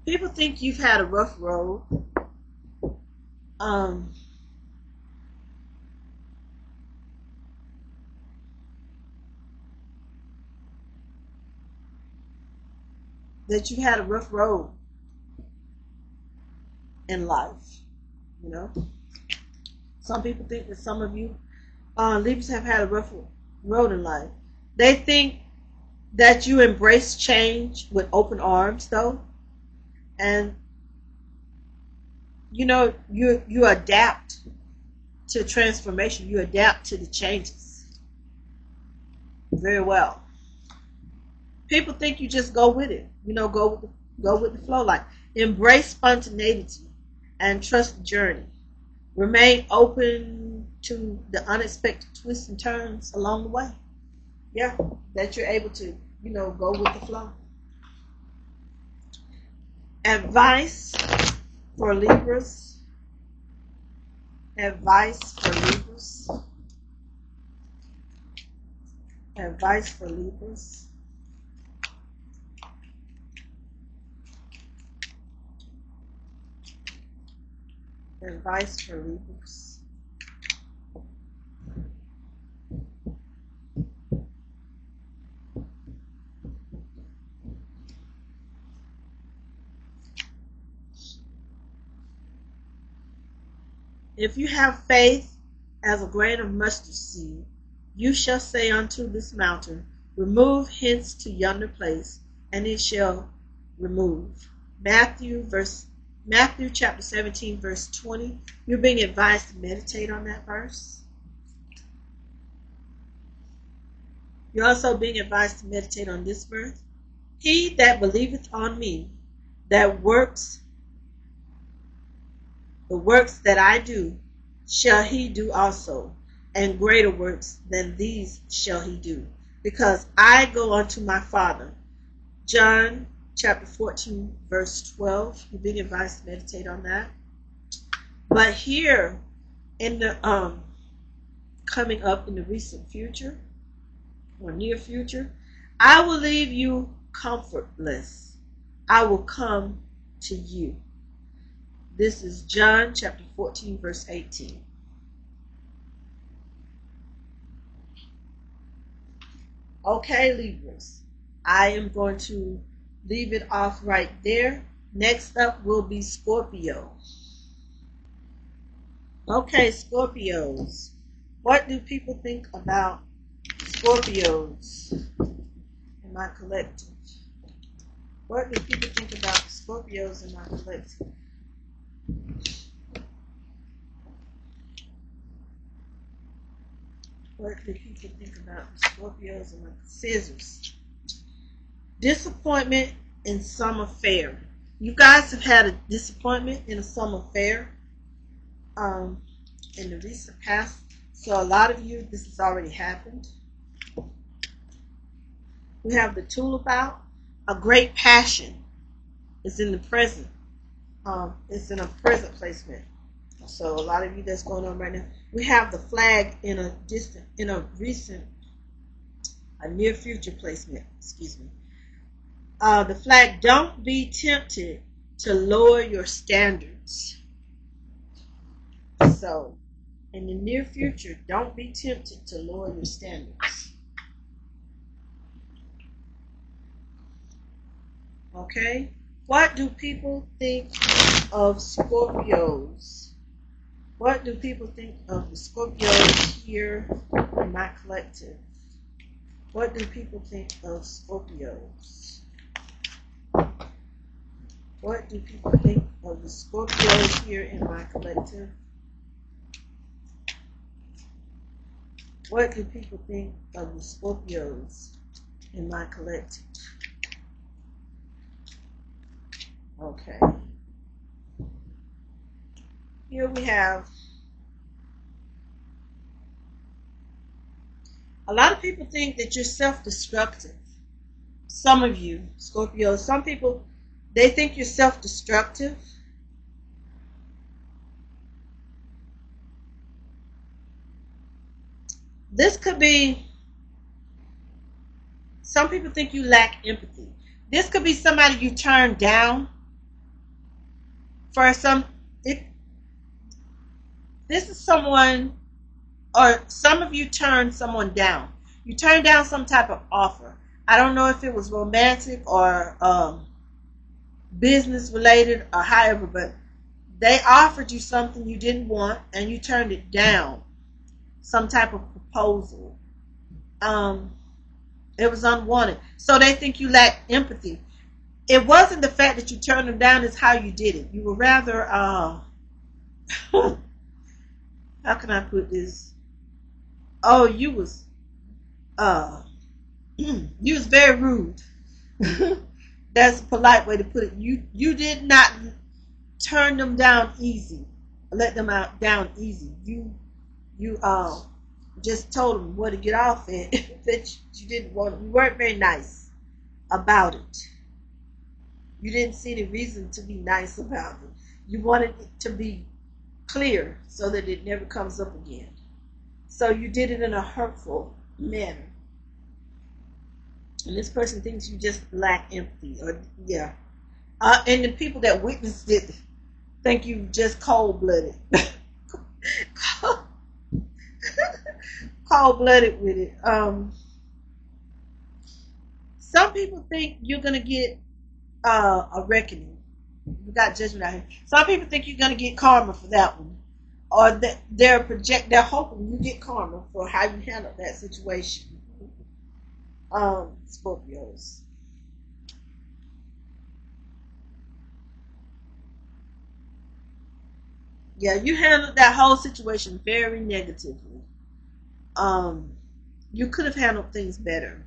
People think you've had a rough road. That you had a rough road in life, you know. Some people think that some of you Libras have had a rough road in life. They think that you embrace change with open arms, though, and you adapt to transformation. You adapt to the changes very well. People think you just go with it. Go with the flow. Like, embrace spontaneity and trust the journey. Remain open to the unexpected twists and turns along the way. Yeah, that you're able to, go with the flow. Advice for Libras. Advice for Libras. Advice for Libras. Advice for Libras. If you have faith as a grain of mustard seed, you shall say unto this mountain, remove hence to yonder place, and it shall remove. Matthew chapter 17, verse 20. You're being advised to meditate on that verse. You're also being advised to meditate on this verse. He that believeth on me, that works, the works that I do, shall he do also, and greater works than these shall he do, because I go unto my Father. John chapter 14, verse 12. You're being advised to meditate on that. But here in the coming up in the recent future or near future, I will leave you comfortless. I will come to you. This is John chapter 14, verse 18. Okay, Libras, I am going to leave it off right there. Next up will be Scorpio. Okay, Scorpios. What do people think about Scorpios in my collective? What do people think about Scorpios in my collective? What do people think about Scorpios and my scissors? Disappointment in some affair. You guys have had a disappointment in some affair in the recent past. So a lot of you, this has already happened. We have the tulip out. A great passion is in the present. It's in a present placement. So a lot of you that's going on right now. We have the flag in a near future placement. Excuse me. The flag, don't be tempted to lower your standards. So in the near future, don't be tempted to lower your standards. Okay? What do people think of Scorpios? What do people think of the Scorpios here in my collective? What do people think of Scorpios? What do people think of the Scorpios here in my collective? What do people think of the Scorpios in my collective? Okay. Here we have a lot of people think that you're self-destructive. Some of you, Scorpios, some people, they think you're self-destructive. This could be, some people think you lack empathy. This could be somebody you turned down for some. This is someone, or some of you turned someone down. You turned down some type of offer. I don't know if it was romantic or business related or however, but they offered you something you didn't want and you turned it down. Some type of proposal. um, it was unwanted. So they think you lack empathy. It wasn't the fact that you turned them down; it's how you did it. You were rather, how can I put this? Oh, you was, uh, you was very rude. That's a polite way to put it. You did not turn them down easy, let them out down easy. You just told them where to get off at. That you didn't want. You weren't very nice about it. You didn't see any reason to be nice about it. You wanted it to be clear so that it never comes up again. So you did it in a hurtful manner. And this person thinks you just lack empathy, or yeah. And the people that witnessed it think you just cold blooded, cold blooded with it. Some people think you're gonna get a reckoning. We got judgment out here. Some people think you're gonna get karma for that one, or that they're hoping you get karma for how you handled that situation. Scorpios. Yeah, you handled that whole situation very negatively. Um, you could have handled things better.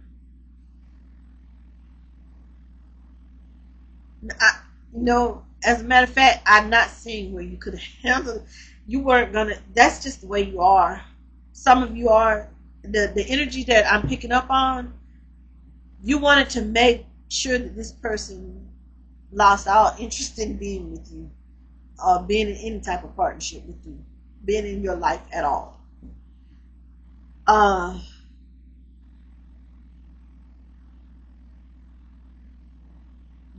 I, as a matter of fact, I'm not seeing where you could have handled it. You weren't gonna. That's just the way you are. Some of you are the energy that I'm picking up on. You wanted to make sure that this person lost all interest in being with you, or being in any type of partnership with you, being in your life at all. Uh,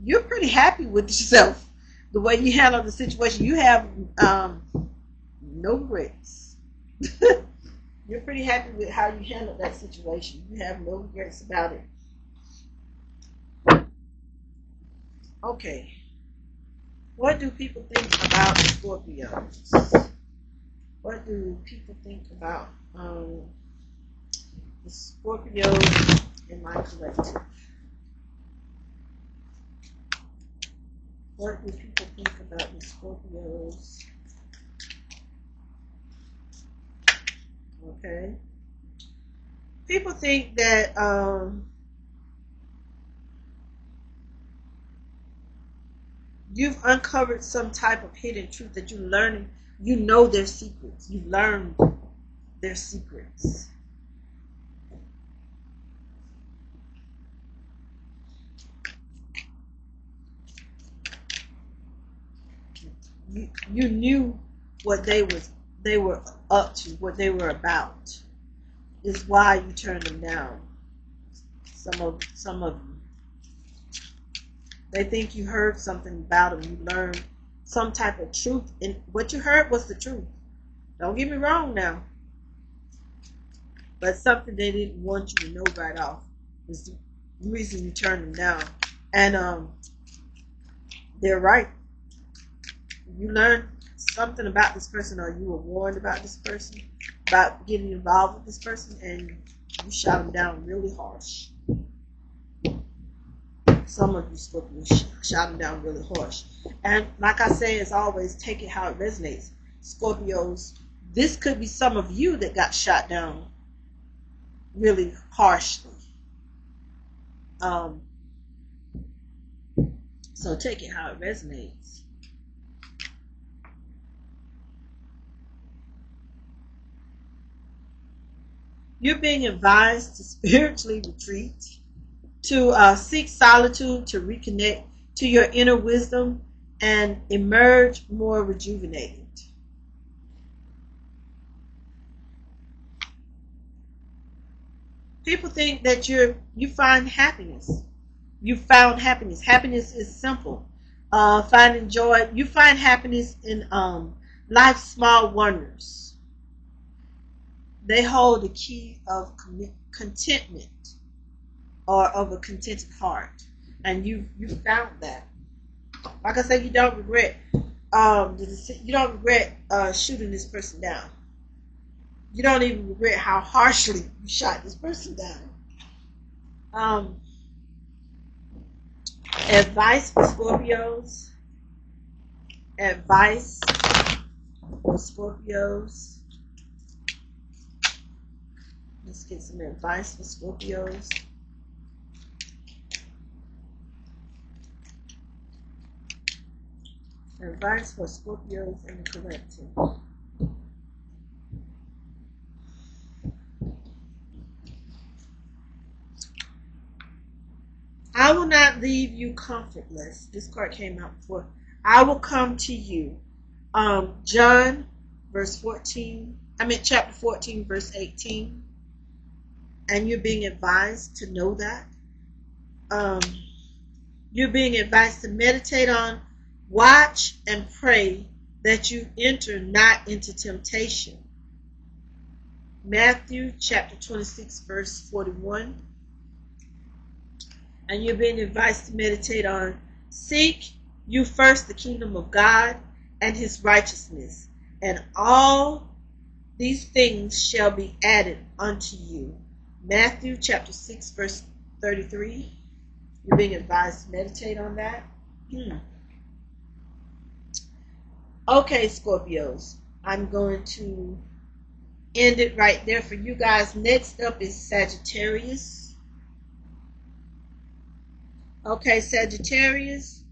you're pretty happy with yourself, the way you handle the situation. You have no regrets. You're pretty happy with how you handled that situation. You have no regrets about it. Okay. What do people think about Scorpios? What do people think about the Scorpios in my collective? What do people think about the Scorpios? Okay. People think that you've uncovered some type of hidden truth that you're learning. You know their secrets. You've learned their secrets. You knew what they were up to, what they were about. Is why you turned them down. Some of you. They think you heard something about them. You learned some type of truth, and what you heard was the truth. Don't get me wrong now, but something they didn't want you to know right off is the reason you turned them down. And they're right. You learned something about this person, or you were warned about this person, about getting involved with this person, and you shot them down really harsh. Some of you Scorpios shot them down really harsh. And like I say, as always, take it how it resonates. Scorpios, this could be some of you that got shot down really harshly. Um, so take it how it resonates. You're being advised to spiritually retreat, to seek solitude, to reconnect to your inner wisdom, and emerge more rejuvenated. People think that you find happiness. You found happiness. Happiness is simple. Finding joy. You find happiness in life's small wonders. They hold the key of contentment, or of a contented heart, and you found that. Like I said, you don't regret. You don't regret shooting this person down. you don't even regret how harshly you shot this person down. Advice for Scorpios. Advice for Scorpios. Let's get some advice for Scorpios. Advice for Scorpios in the collective. I will not leave you comfortless. This card came out before. I will come to you. John, chapter 14, verse 18. And you're being advised to know that. You're being advised to meditate on, watch, and pray that you enter not into temptation. Matthew chapter 26, verse 41. And you're being advised to meditate on, seek you first the kingdom of God and his righteousness, and all these things shall be added unto you. Matthew chapter 6, verse 33. You're being advised to meditate on that. Okay, Scorpios, I'm going to end it right there for you guys. Next up is Sagittarius. Okay, Sagittarius,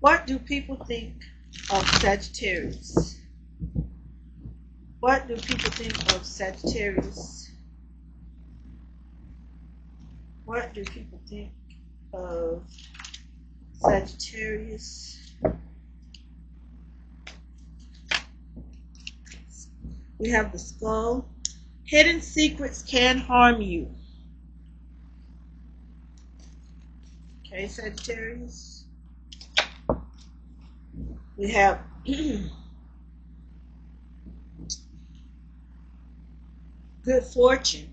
what do people think of Sagittarius? What do people think of Sagittarius? What do people think of Sagittarius? We have the skull. Hidden secrets can harm you. Okay, Sagittarius. We have good fortune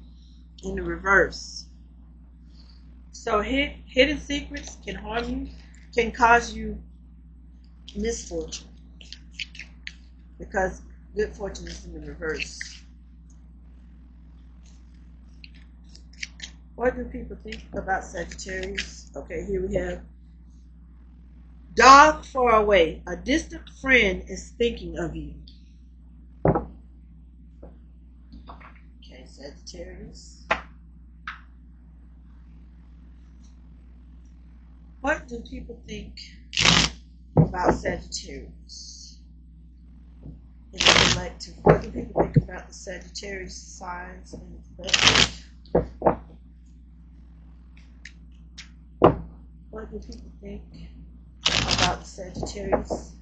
in the reverse. So hidden secrets can harm you, can cause you misfortune, because good fortune is in the reverse. What do people think about Sagittarius? Okay, here we have dog far away. A distant friend is thinking of you. Okay, Sagittarius. What do people think about Sagittarius? In the collective, what do people think about the Sagittarius signs in the collective? What do people think about the Sagittarius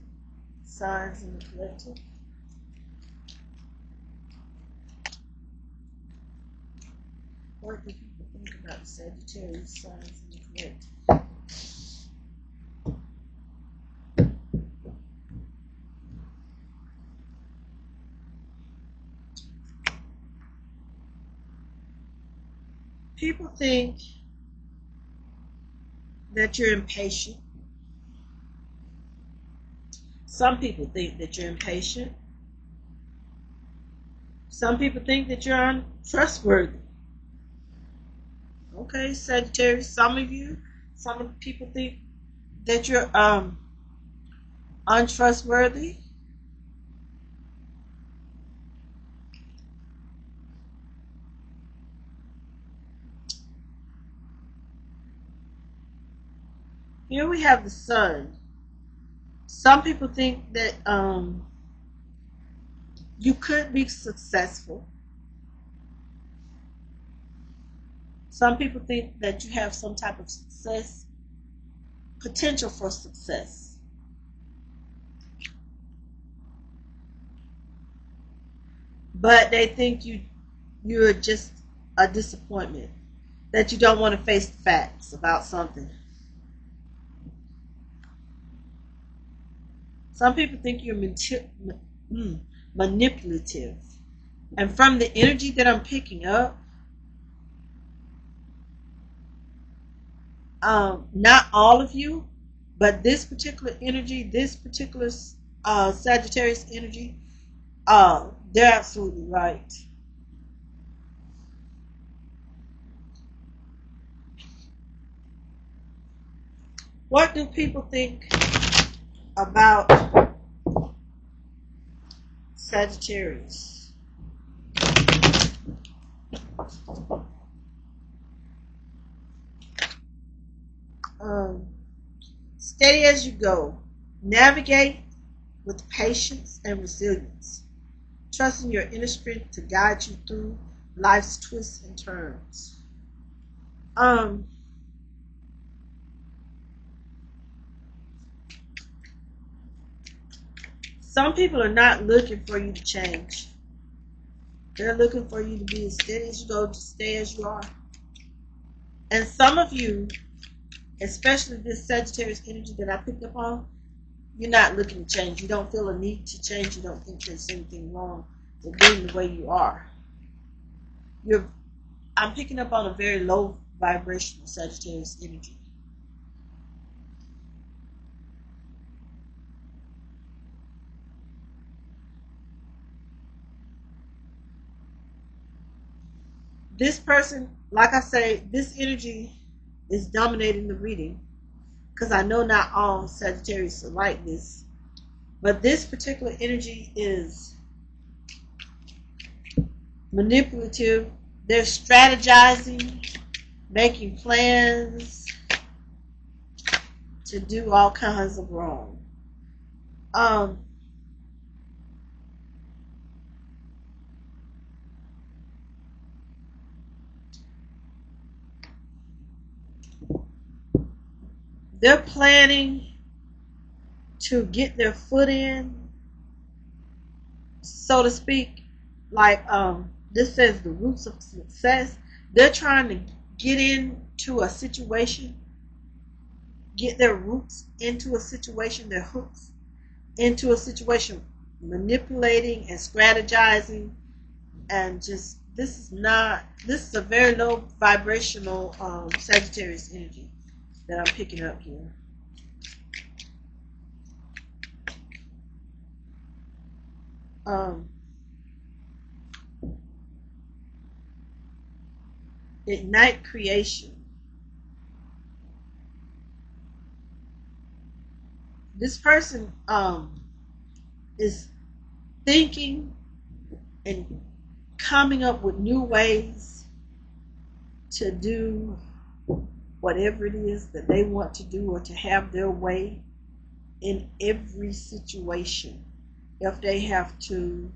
signs in the collective? What do people think about the Sagittarius signs in the collective? People think that you're impatient. Some people think that you're impatient. Some people think that you're untrustworthy. Okay, Sagittarius, some of the people think that you're untrustworthy. Here we have the sun. Some people think that you could be successful. Some people think that you have some type of success, potential for success. But they think you're just a disappointment, that you don't want to face the facts about something. Some people think you're manipulative. And from the energy that I'm picking up, not all of you, but this particular energy, this particular Sagittarius energy, they're absolutely right. What do people think about Sagittarius? Steady as you go. Navigate with patience and resilience, trusting your inner strength to guide you through life's twists and turns. Some people are not looking for you to change. They're looking for you to be as steady as you go, to stay as you are. And some of you, especially this Sagittarius energy that I picked up on, you're not looking to change. You don't feel a need to change. You don't think there's anything wrong with being the way you are. I'm picking up on a very low vibrational Sagittarius energy. This person, like I say, this energy is dominating the reading, because I know not all Sagittarius are like this, but this particular energy is manipulative. They're strategizing, making plans to do all kinds of wrong. They're planning to get their foot in, so to speak. Like this says the roots of success. They're trying to get into a situation, get their roots into a situation, their hooks into a situation, manipulating and strategizing, and just this is a very low vibrational Sagittarius energy that I'm picking up here. Ignite creation. This person is thinking and coming up with new ways to do whatever it is that they want to do, or to have their way in every situation. If they have to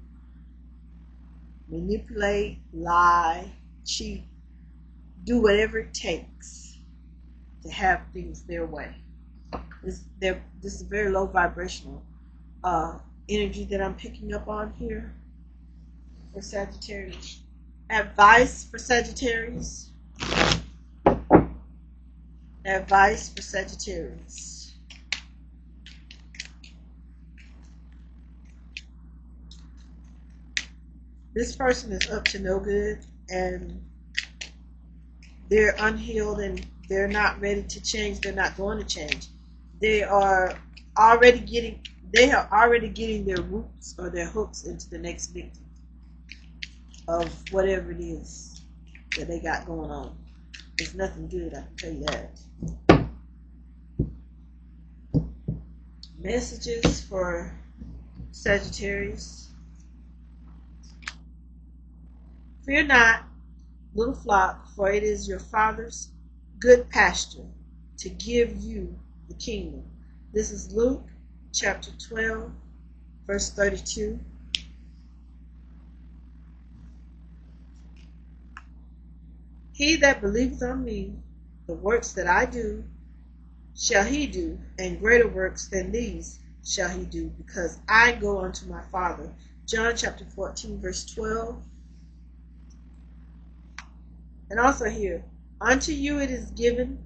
manipulate, lie, cheat, do whatever it takes to have things their way. This is a very low vibrational energy that I'm picking up on here for Sagittarius. Advice for Sagittarius. Advice for Sagittarius. This person is up to no good, and they're unhealed, and they're not ready to change. They're not going to change. They are already getting their roots or their hooks into the next victim of whatever it is that they got going on. It's nothing good, I can tell you that. Messages for Sagittarius. Fear not, little flock, for it is your Father's good pasture to give you the kingdom. This is Luke chapter 12, verse 32. He that believeth on me, the works that I do, shall he do, and greater works than these shall he do, because I go unto my Father. John chapter 14, verse 12. And also here, unto you it is given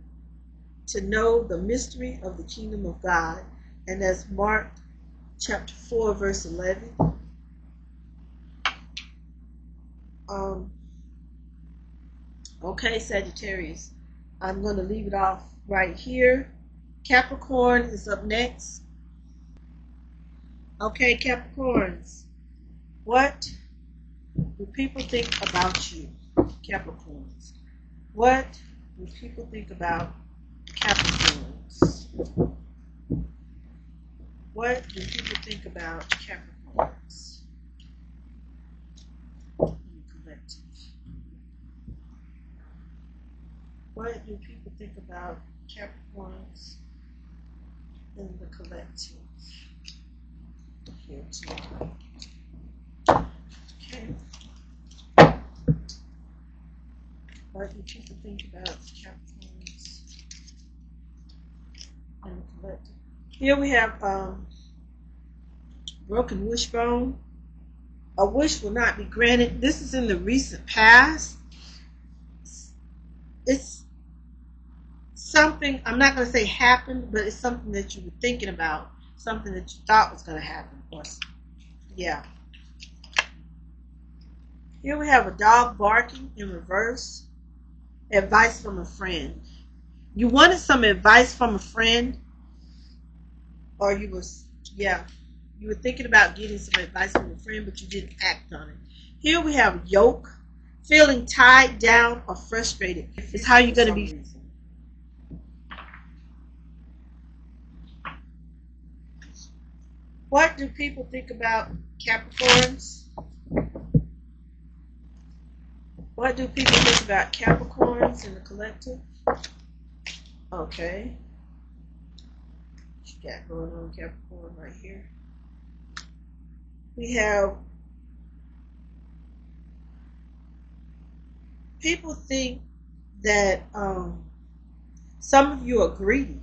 to know the mystery of the kingdom of God. And that's Mark chapter 4, verse 11. Okay, Sagittarius, I'm going to leave it off right here. Capricorn is up next. Okay, Capricorns, what do people think about you? Capricorns, what do people think about Capricorns? What do people think about Capricorns in the collective? What do people think about Capricorns in the collective? Here too. Okay. What do people think about Capricorns in the collective? Here we have broken wishbone. A wish will not be granted. This is in the recent past. It's something, I'm not going to say happened, but it's something that you were thinking about, something that you thought was going to happen. Yeah. Here we have a dog barking in reverse. Advice from a friend. You wanted some advice from a friend, or you were thinking about getting some advice from a friend, but you didn't act on it. Here we have yoke. Feeling tied down or frustrated is how you're going to be. What do people think about Capricorns? What do people think about Capricorns in the collective? Okay. What you got going on, Capricorn, right here? We have people think that some of you are greedy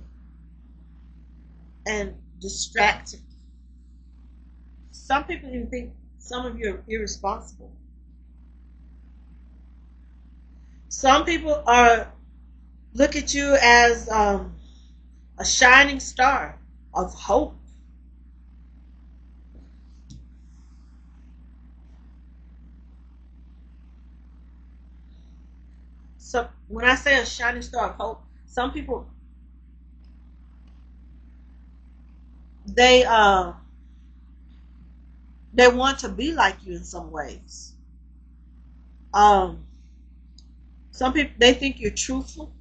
and distracted. Some people even think some of you are irresponsible. Some people look at you as a shining star of hope. So when I say a shining star of hope, some people they want to be like you in some ways. Some people, they think you're truthful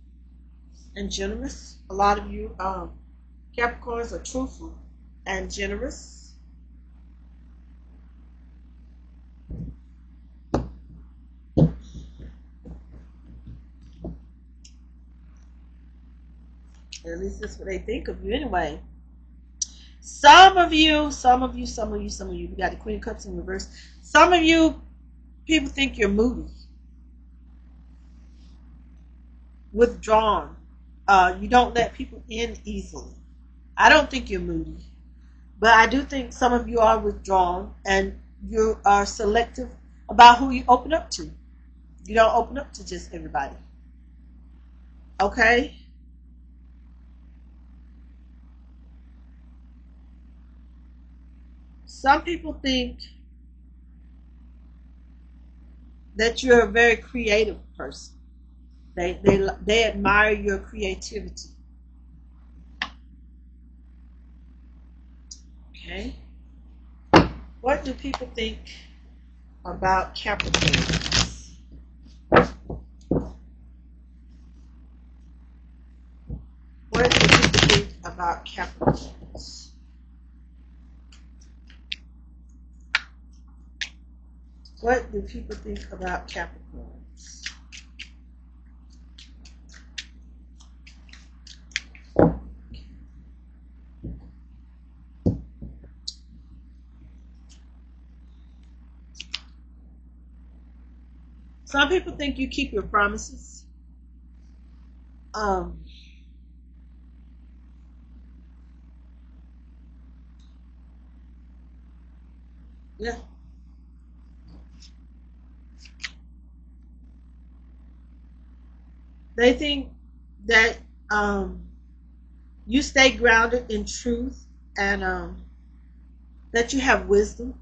and generous. A lot of you Capricorns are truthful and generous. At least that's what they think of you anyway. Some of you, we got the Queen of Cups in reverse. Some of you people think you're moody, withdrawn. You don't let people in easily. I don't think you're moody, but I do think some of you are withdrawn and you are selective about who you open up to. You don't open up to just everybody. Okay? Some people think that you're a very creative person. They admire your creativity. Okay. What do people think about Capricorns? What do people think about Capricorns? What do people think about Capricorns? Some people think you keep your promises. Yeah. They think that you stay grounded in truth and that you have wisdom.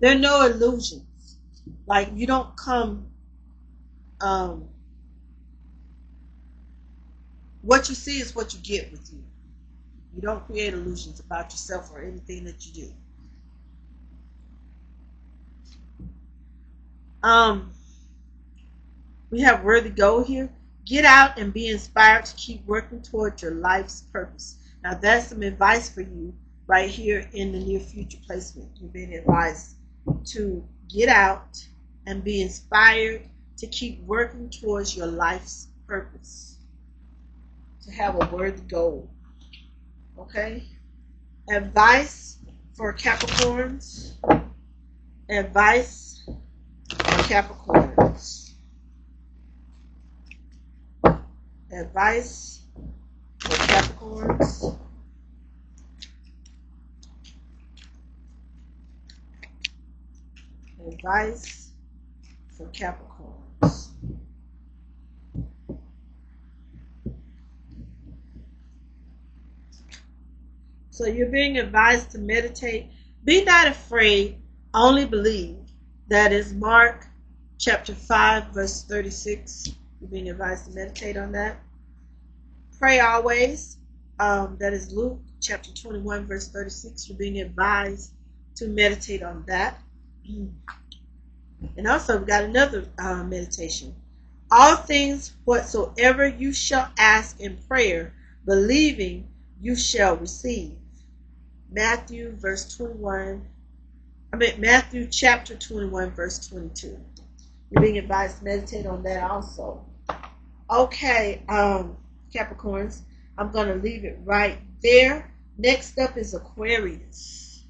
There are no illusions. Like you don't come. What you see is what you get with you. You don't create illusions about yourself or anything that you do. We have Worthy Gold here. Get out and be inspired to keep working toward your life's purpose. Now, that's some advice for you right here in the near future placement. You're being advised to get out and be inspired to keep working towards your life's purpose, to have a worthy goal. Okay? Advice for Capricorns. Advice for Capricorns. Advice for Capricorns. Advice for Capricorns. So you're being advised to meditate. Be not afraid, only believe. That is Mark chapter 5, verse 36. You're being advised to meditate on that. Pray always. That is Luke chapter 21, verse 36. You're being advised to meditate on that. And also, we've got another meditation. All things whatsoever you shall ask in prayer, believing you shall receive. Matthew chapter 21, verse 22. You're being advised to meditate on that also. Okay, Capricorns, I'm going to leave it right there. Next up is Aquarius.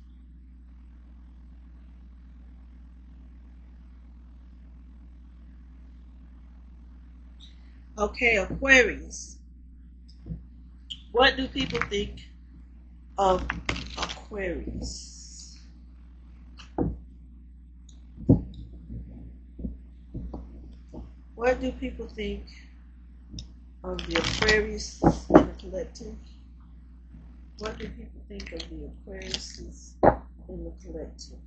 Okay, Aquarius. What do people think of Aquarius? What do people think of the Aquarius in the collective? What do people think of the Aquariuses in the collective?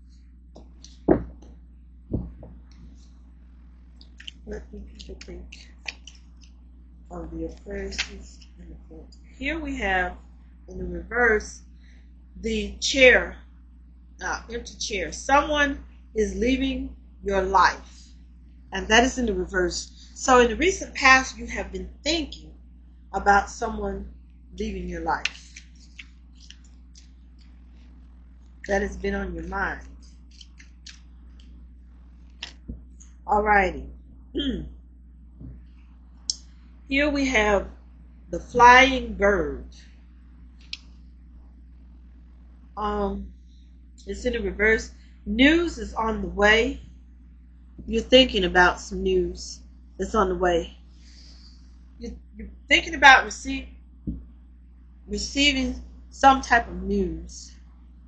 What do people think of the Aquariuses in the collective? Here we have, in the reverse, the chair, empty chair. Someone is leaving your life, and that is in the reverse. So in the recent past, you have been thinking about someone leaving your life. That has been on your mind. Alrighty. Here we have the flying bird. It's in the reverse. News is on the way. You're thinking about some news that's on the way. You're thinking about receiving some type of news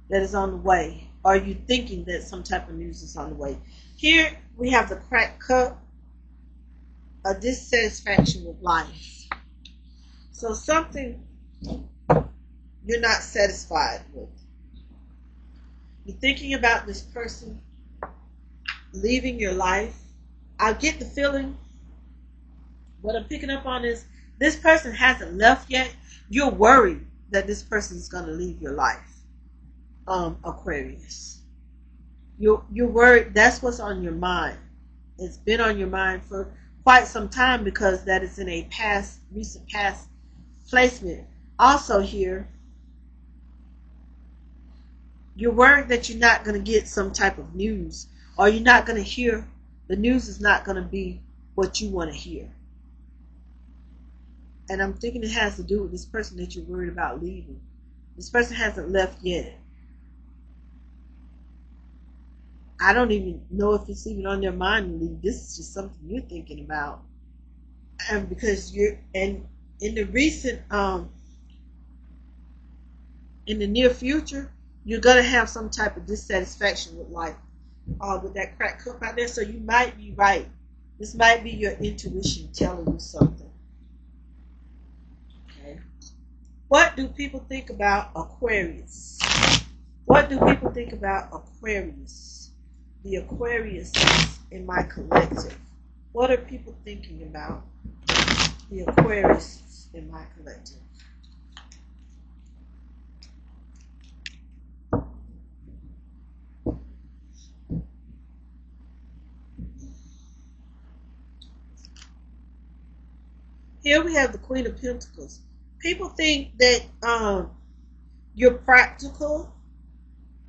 that is on the way. Or you're thinking that some type of news is on the way. Here we have the cracked cup, a dissatisfaction with life. So something you're not satisfied with. You're thinking about this person leaving your life. I get the feeling, what I'm picking up on is this person hasn't left yet. You're worried that this person is going to leave your life. Aquarius. You're worried. That's what's on your mind. It's been on your mind for quite some time because that is in a recent past placement. Also here, you're worried that you're not going to get some type of news, or you're not going to hear, the news is not going to be what you want to hear. And I'm thinking it has to do with this person that you're worried about leaving. This person hasn't left yet. I don't even know if it's even on their mind to leave. This is just something you're thinking about. And because in the recent, in the near future, you're going to have some type of dissatisfaction with life, with that cracked cup out there. So you might be right. This might be your intuition telling you something. Okay. What do people think about Aquarius? What do people think about Aquarius? The Aquarius in my collective. What are people thinking about the Aquarius in my collective? Here we have the Queen of Pentacles. People think that you're practical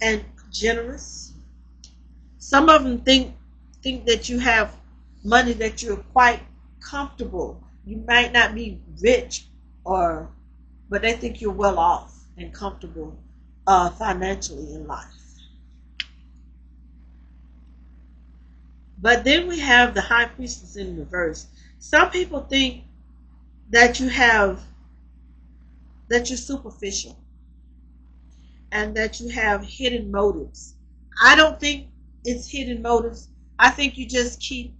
and generous. Some of them think that you have money, that you're quite comfortable. You might not be rich, but they think you're well off and comfortable financially in life. But then we have the High Priestess in reverse. Some people think that you're superficial and that you have hidden motives. I don't think it's hidden motives. I think you just keep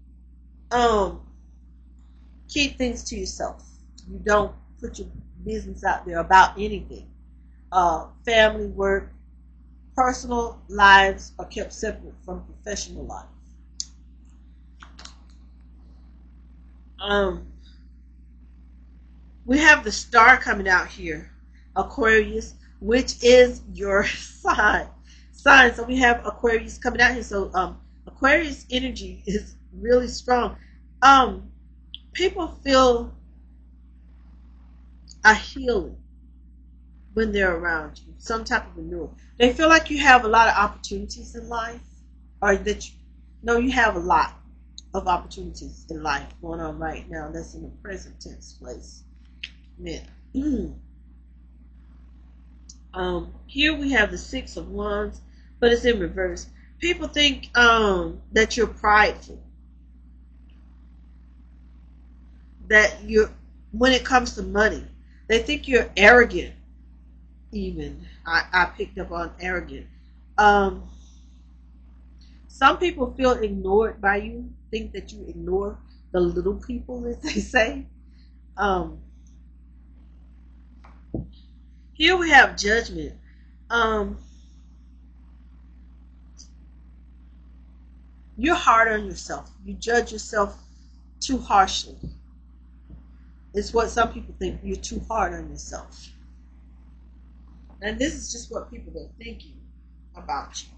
things to yourself. You don't put your business out there about anything. Family, work, personal lives are kept separate from professional life. We have the star coming out here, Aquarius, which is your sign. So we have Aquarius coming out here. So Aquarius energy is really strong. People feel a healing when they're around you, some type of renewal. They feel like you have a lot of opportunities in life, or you have a lot of opportunities in life going on right now. That's in the present tense place. Man. Here we have the Six of Wands, but it's in reverse. People think that you're prideful, that when it comes to money, they think you're arrogant. Even I picked up on arrogant. Some people feel ignored by you, think that you ignore the little people, as they say. Here we have Judgment. You're hard on yourself. You judge yourself too harshly. It's what some people think. You're too hard on yourself. And this is just what people are thinking about you.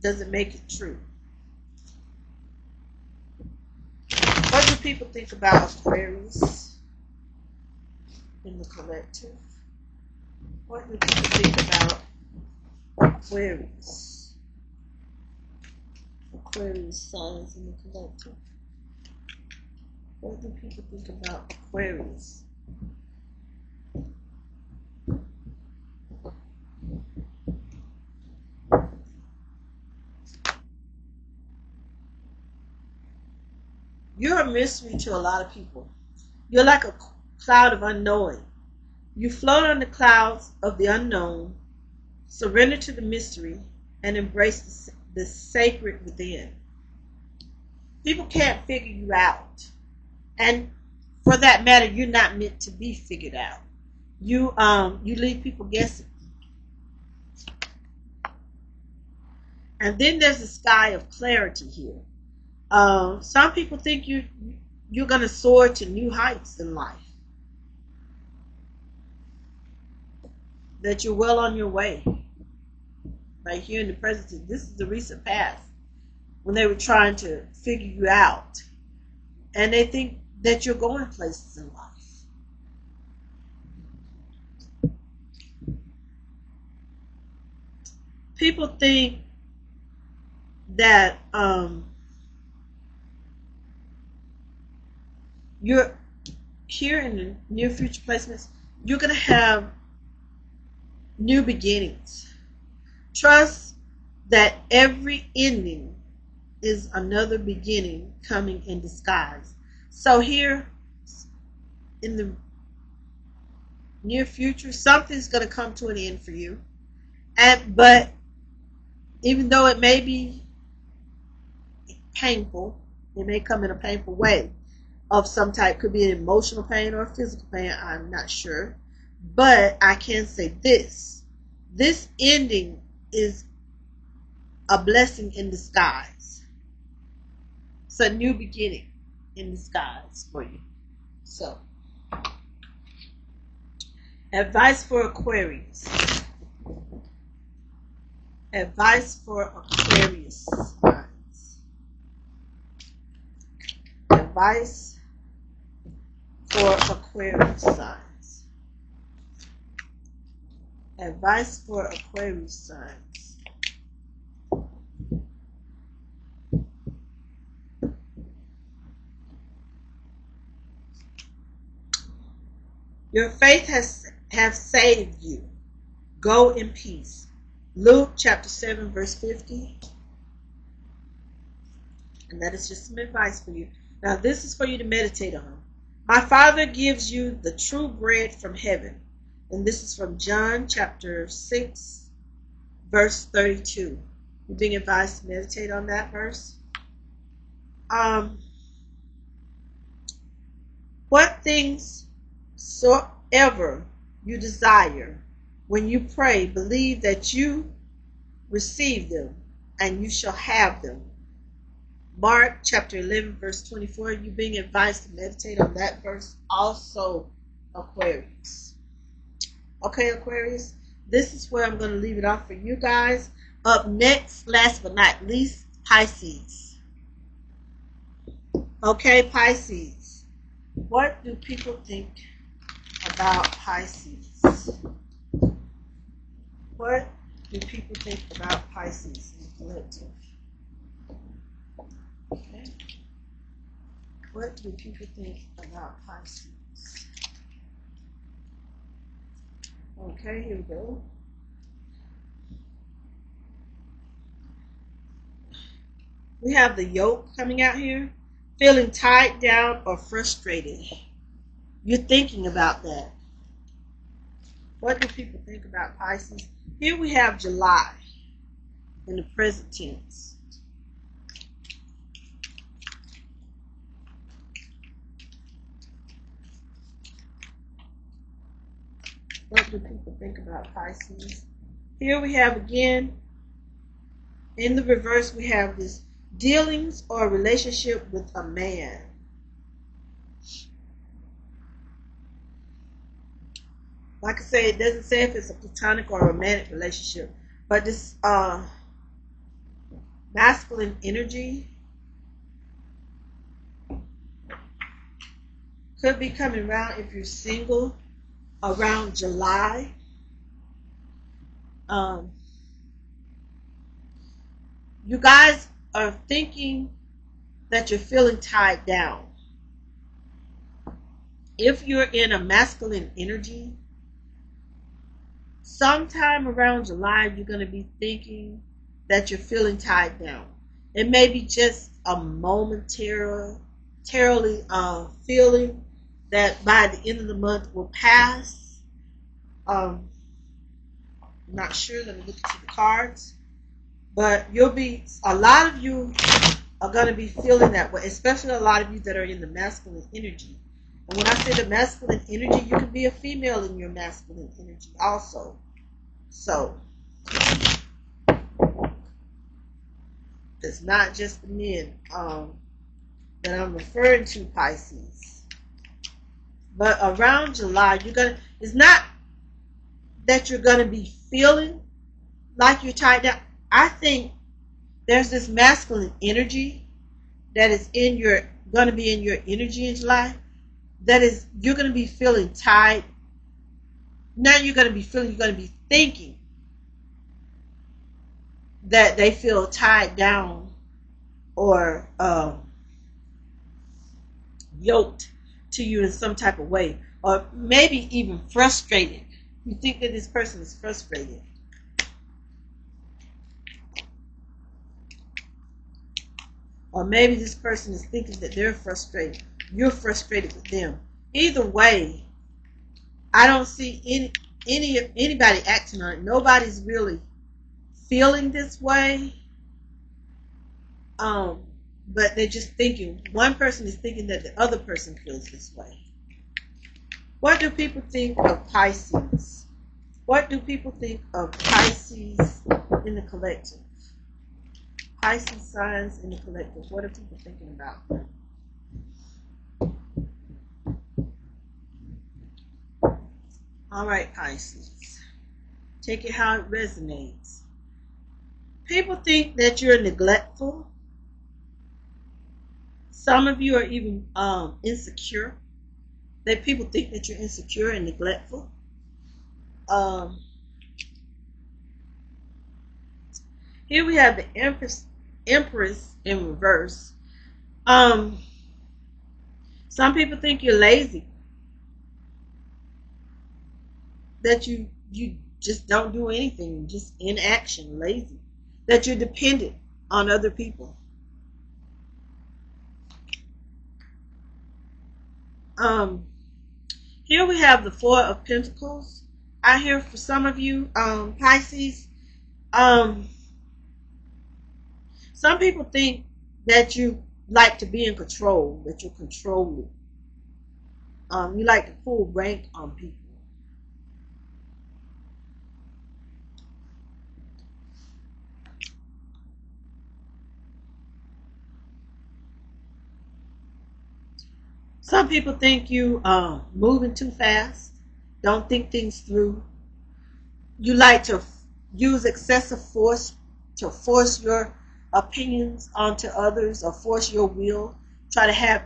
Doesn't make it true. What do people think about Aquarius in the collective? What do people think about Aquarius? Aquarius signs in the collective. What do people think about Aquarius? You're a mystery to a lot of people. You're like a cloud of unknowing. You float on the clouds of the unknown, surrender to the mystery, and embrace the sacred within. People can't figure you out. And for that matter, you're not meant to be figured out. You leave people guessing. And then there's a sky of clarity here. Some people think you're going to soar to new heights in life. That you're well on your way. Right here in the present, this is the recent past when they were trying to figure you out, and they think that you're going places in life. People think that you're here in the near future placements. You're going to have new beginnings. Trust that every ending is another beginning coming in disguise. So here in the near future, something's going to come to an end for you. But even though it may be painful, it may come in a painful way of some type. Could be an emotional pain or a physical pain, I'm not sure. But I can say this ending is a blessing in disguise. It's a new beginning in disguise for you. So, advice for Aquarius. Advice for Aquarius signs. Advice for Aquarius signs. Advice for Aquarius signs. Your faith have saved you. Go in peace. Luke chapter 7 verse 50. And that is just some advice for you. Now this is for you to meditate on. My Father gives you the true bread from heaven. And this is from John chapter 6 verse 32. You're being advised to meditate on that verse. What things soever you desire, when you pray, believe that you receive them, and you shall have them. Mark chapter 11 verse 24. You being advised to meditate on that verse also, Aquarius. Okay, Aquarius, this is where I'm going to leave it off for you guys. Up next, last but not least, Pisces. Okay, Pisces. What do people think about Pisces? What do people think about Pisces in the collective? Okay. What do people think about Pisces? Okay, here we go. We have the yoke coming out here. Feeling tied down or frustrated. You're thinking about that. What do people think about Pisces? Here we have July in the present tense. What do people think about Pisces? Here we have again, in the reverse, we have this dealings or relationship with a man. Like I say, it doesn't say if it's a platonic or a romantic relationship, but this masculine energy could be coming around if you're single around July. You guys are thinking that you're feeling tied down. If you're in a masculine energy, sometime around July, you're going to be thinking that you're feeling tied down. It may be just a momentarily feeling that by the end of the month will pass. Not sure. Let me look at the cards. But a lot of you are going to be feeling that way, especially a lot of you that are in the masculine energy. And when I say the masculine energy, you can be a female in your masculine energy also. So, it's not just the men that I'm referring to, Pisces. But around July, it's not that you're going to be feeling like you're tied down. I think there's this masculine energy that is going to be in your energy in July. That is, you're going to be feeling tied. Now you're going to be thinking that they feel tied down or yoked to you in some type of way, or maybe even frustrated. You think that this person is frustrated. Or maybe this person is thinking that they're frustrated. You're frustrated with them. Either way, I don't see anybody acting on it. Nobody's really feeling this way. But they're just thinking. One person is thinking that the other person feels this way. What do people think of Pisces? What do people think of Pisces in the collective? Pisces signs in the collective. What are people thinking about? All right, Pisces. Take it how it resonates. People think that you're neglectful. Some of you are even insecure that people think that you're insecure and neglectful. Um, Here we have the Empress in reverse. Some people think you're lazy, that you just don't do anything, just inaction, lazy, that you're dependent on other people. Here we have the Four of Pentacles. I hear for some of you, Pisces, some people think that you like to be in control, that you're controlling. You like to pull rank on people. Some people think you moving too fast, don't think things through. You like to use excessive force to force your opinions onto others, or force your will. Try to have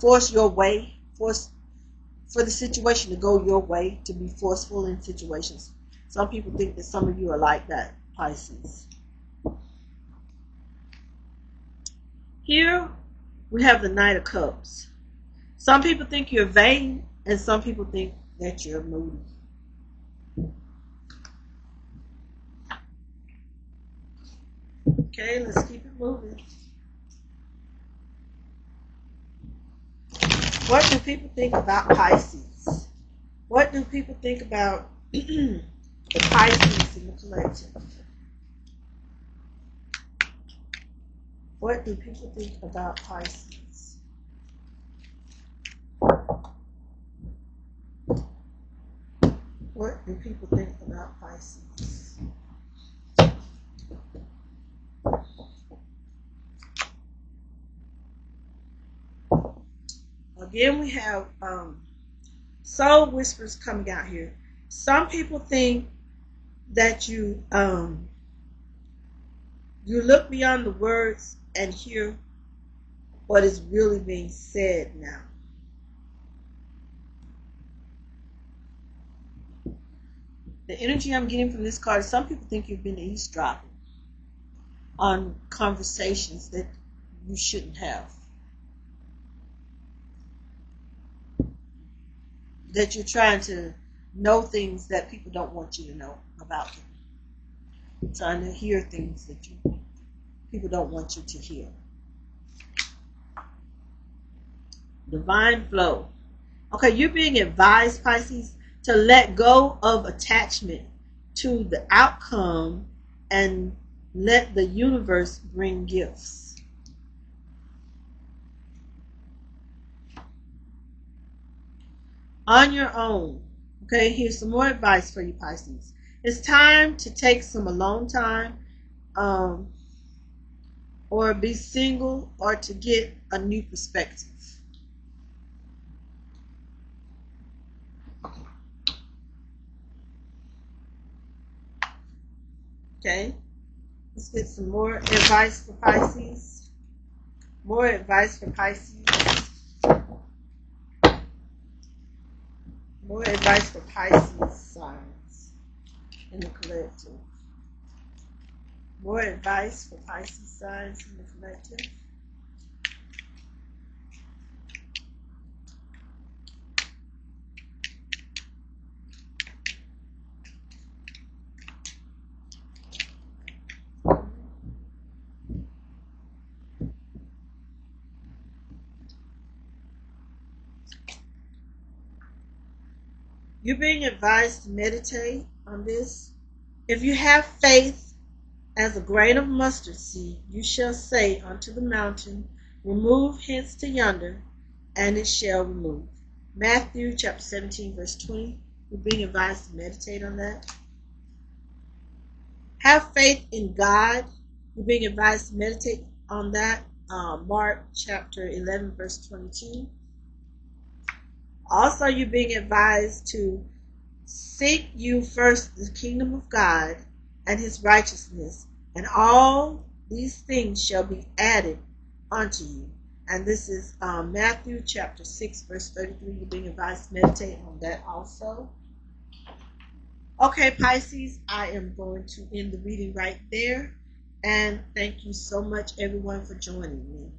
force your way, force for the situation to go your way, to be forceful in situations. Some people think that some of you are like that, Pisces. Here we have the Knight of Cups. Some people think you're vain, and some people think that you're moody. Okay, let's keep it moving. What do people think about Pisces? What do people think about the Pisces in the collective? What do people think about Pisces? What do people think about Pisces? Again, we have soul whispers coming out here. Some people think that you look beyond the words and hear what is really being said now. The energy I'm getting from this card is some people think you've been eavesdropping on conversations that you shouldn't have. That you're trying to know things that people don't want you to know about them. You're trying to hear things that people don't want you to hear. Divine flow. Okay, you're being advised, Pisces, to let go of attachment to the outcome and let the universe bring gifts. On your own. Okay, here's some more advice for you, Pisces. It's time to take some alone time, or be single, or to get a new perspective. Okay, let's get some more advice for Pisces. More advice for Pisces. More advice for Pisces signs in the collective. More advice for Pisces signs in the collective. You're being advised to meditate on this. If you have faith as a grain of mustard seed, you shall say unto the mountain, remove hence to yonder, and it shall remove. Matthew chapter 17, verse 20. You're being advised to meditate on that. Have faith in God. You're being advised to meditate on that. Mark chapter 11, verse 22. Also, you're being advised to seek you first the kingdom of God and his righteousness, and all these things shall be added unto you. And this is Matthew chapter 6, verse 33. You're being advised to meditate on that also. Okay, Pisces, I am going to end the reading right there. And thank you so much, everyone, for joining me.